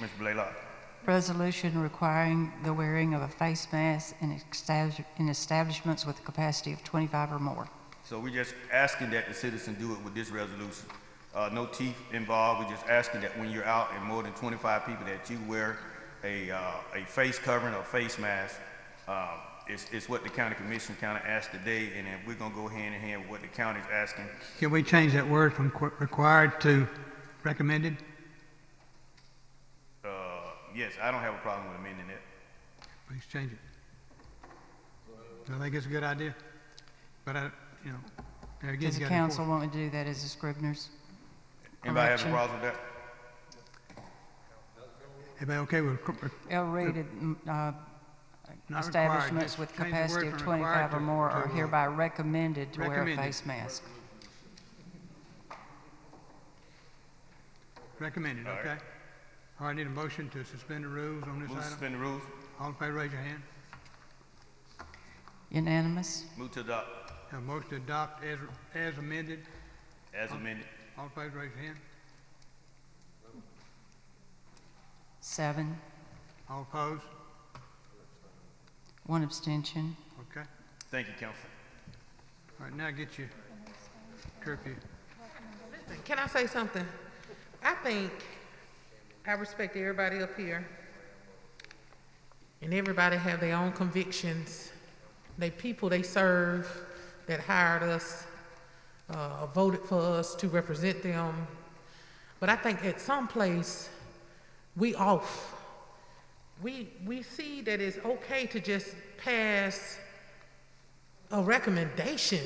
Ms. Blaylock?
Resolution requiring the wearing of a face mask in establishments with a capacity of 25 or more.
So we're just asking that the citizen do it with this resolution. No teeth involved. We're just asking that when you're out and more than 25 people that you wear a face covering or face mask. It's what the county commission kind of asked today, and then we're gonna go hand in hand with what the county's asking.
Can we change that word from required to recommended?
Yes, I don't have a problem with amending it.
Please change it. I think it's a good idea, but there again,
Does
you
the
got
council want me to do that as a Scribner's
Anybody have a
correction?
problem with that?
Everybody okay with?
I'll read it.
Not required,
Establishments
just
with
change the
capacity
word
of
from
25
required
or more are
to,
hereby recommended to wear a
recommended.
face mask.
Recommended,
All right.
okay. All right, need a motion to suspend the rules on this
Move to
item?
suspend the rules.
All in favor, raise your hand.
Unanimous?
Move to adopt
Have a motion to adopt as amended.
as amended.
All in favor, raise your hand.
7.
All opposed?
1 abstention.
Okay.
Thank you, Council.
All right, now get your curfew.
Listen, can I say something? I think I respect everybody up here, and everybody have their own convictions. They people they serve that hired us, voted for us to represent them. But I think at some place we off. We see that it's okay to just pass a recommendation.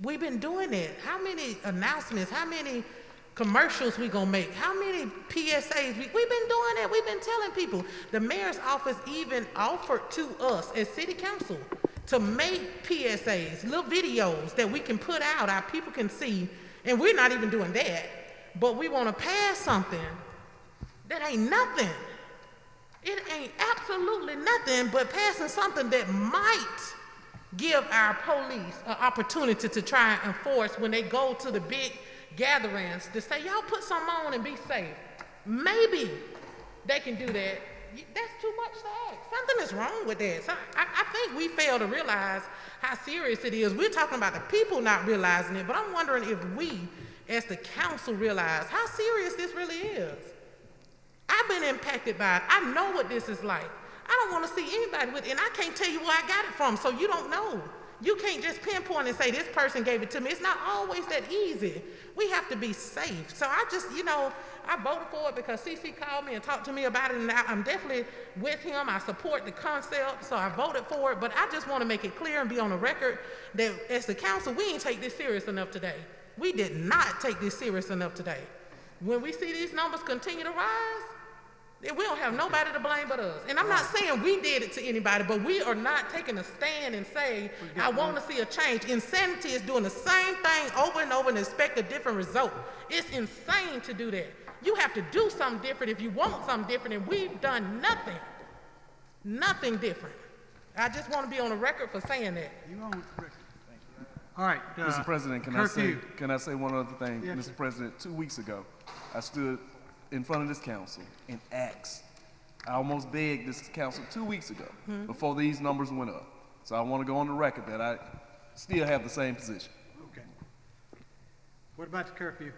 We've been doing it. How many announcements, how many commercials we gonna make, how many PSAs? We've been doing it. We've been telling people. The mayor's office even offered to us as city council to make PSAs, little videos that we can put out, our people can see, and we're not even doing that. But we wanna pass something that ain't nothing. It ain't absolutely nothing but passing something that might give our police an opportunity to try and enforce when they go to the big gatherings to say, y'all put something on and be safe. Maybe they can do that. That's too much to ask. Something is wrong with that. So I think we fail to realize how serious it is. We're talking about the people not realizing it, but I'm wondering if we, as the council, realize how serious this really is. I've been impacted by it. I know what this is like. I don't want to see anybody with it, and I can't tell you where I got it from, so you don't know. You can't just pinpoint and say this person gave it to me. It's not always that easy. We have to be safe. So I just, I voted for it because CC called me and talked to me about it, and I'm definitely with him. I support the concept, so I voted for it. But I just want to make it clear and be on the record that as the council, we ain't take this serious enough today. We did not take this serious enough today. When we see these numbers continue to rise, then we don't have nobody to blame but us. And I'm not saying we did it to anybody, but we are not taking a stand and say, I want to see a change. Insanity is doing the same thing over and over and expect a different result. It's insane to do that. You have to do something different if you want something different, and we've done nothing. Nothing different. I just want to be on the record for saying that.
All right.
Mr. President, can I say one other thing?
Yes,
Mr.
sir.
President, 2 weeks ago, I stood in front of this council and asked. I almost begged this council 2 weeks ago before these numbers went up. So I want to go on the record that I still have the same position.
Okay. What about the curfew?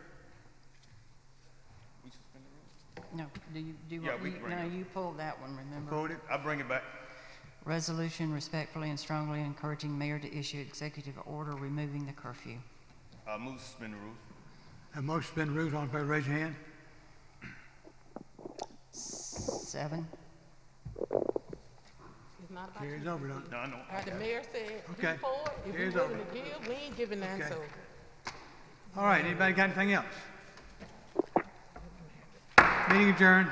No,
Yeah, we bring it.
you pulled that one, remember?
Pulled it?
I bring it back.
Resolution respectfully and strongly encouraging mayor to issue executive order removing the curfew.
Move to suspend the rules.
Have a motion to suspend the rules. All in favor, raise your hand.
7.
not about
Carries
you.
over, don't it?
No, I know.
Like the mayor said,
Okay.
before, if
Carries
we're willing
over.
to give, we ain't giving none,
Okay.
so.
All right, anybody got anything else? Meeting adjourned.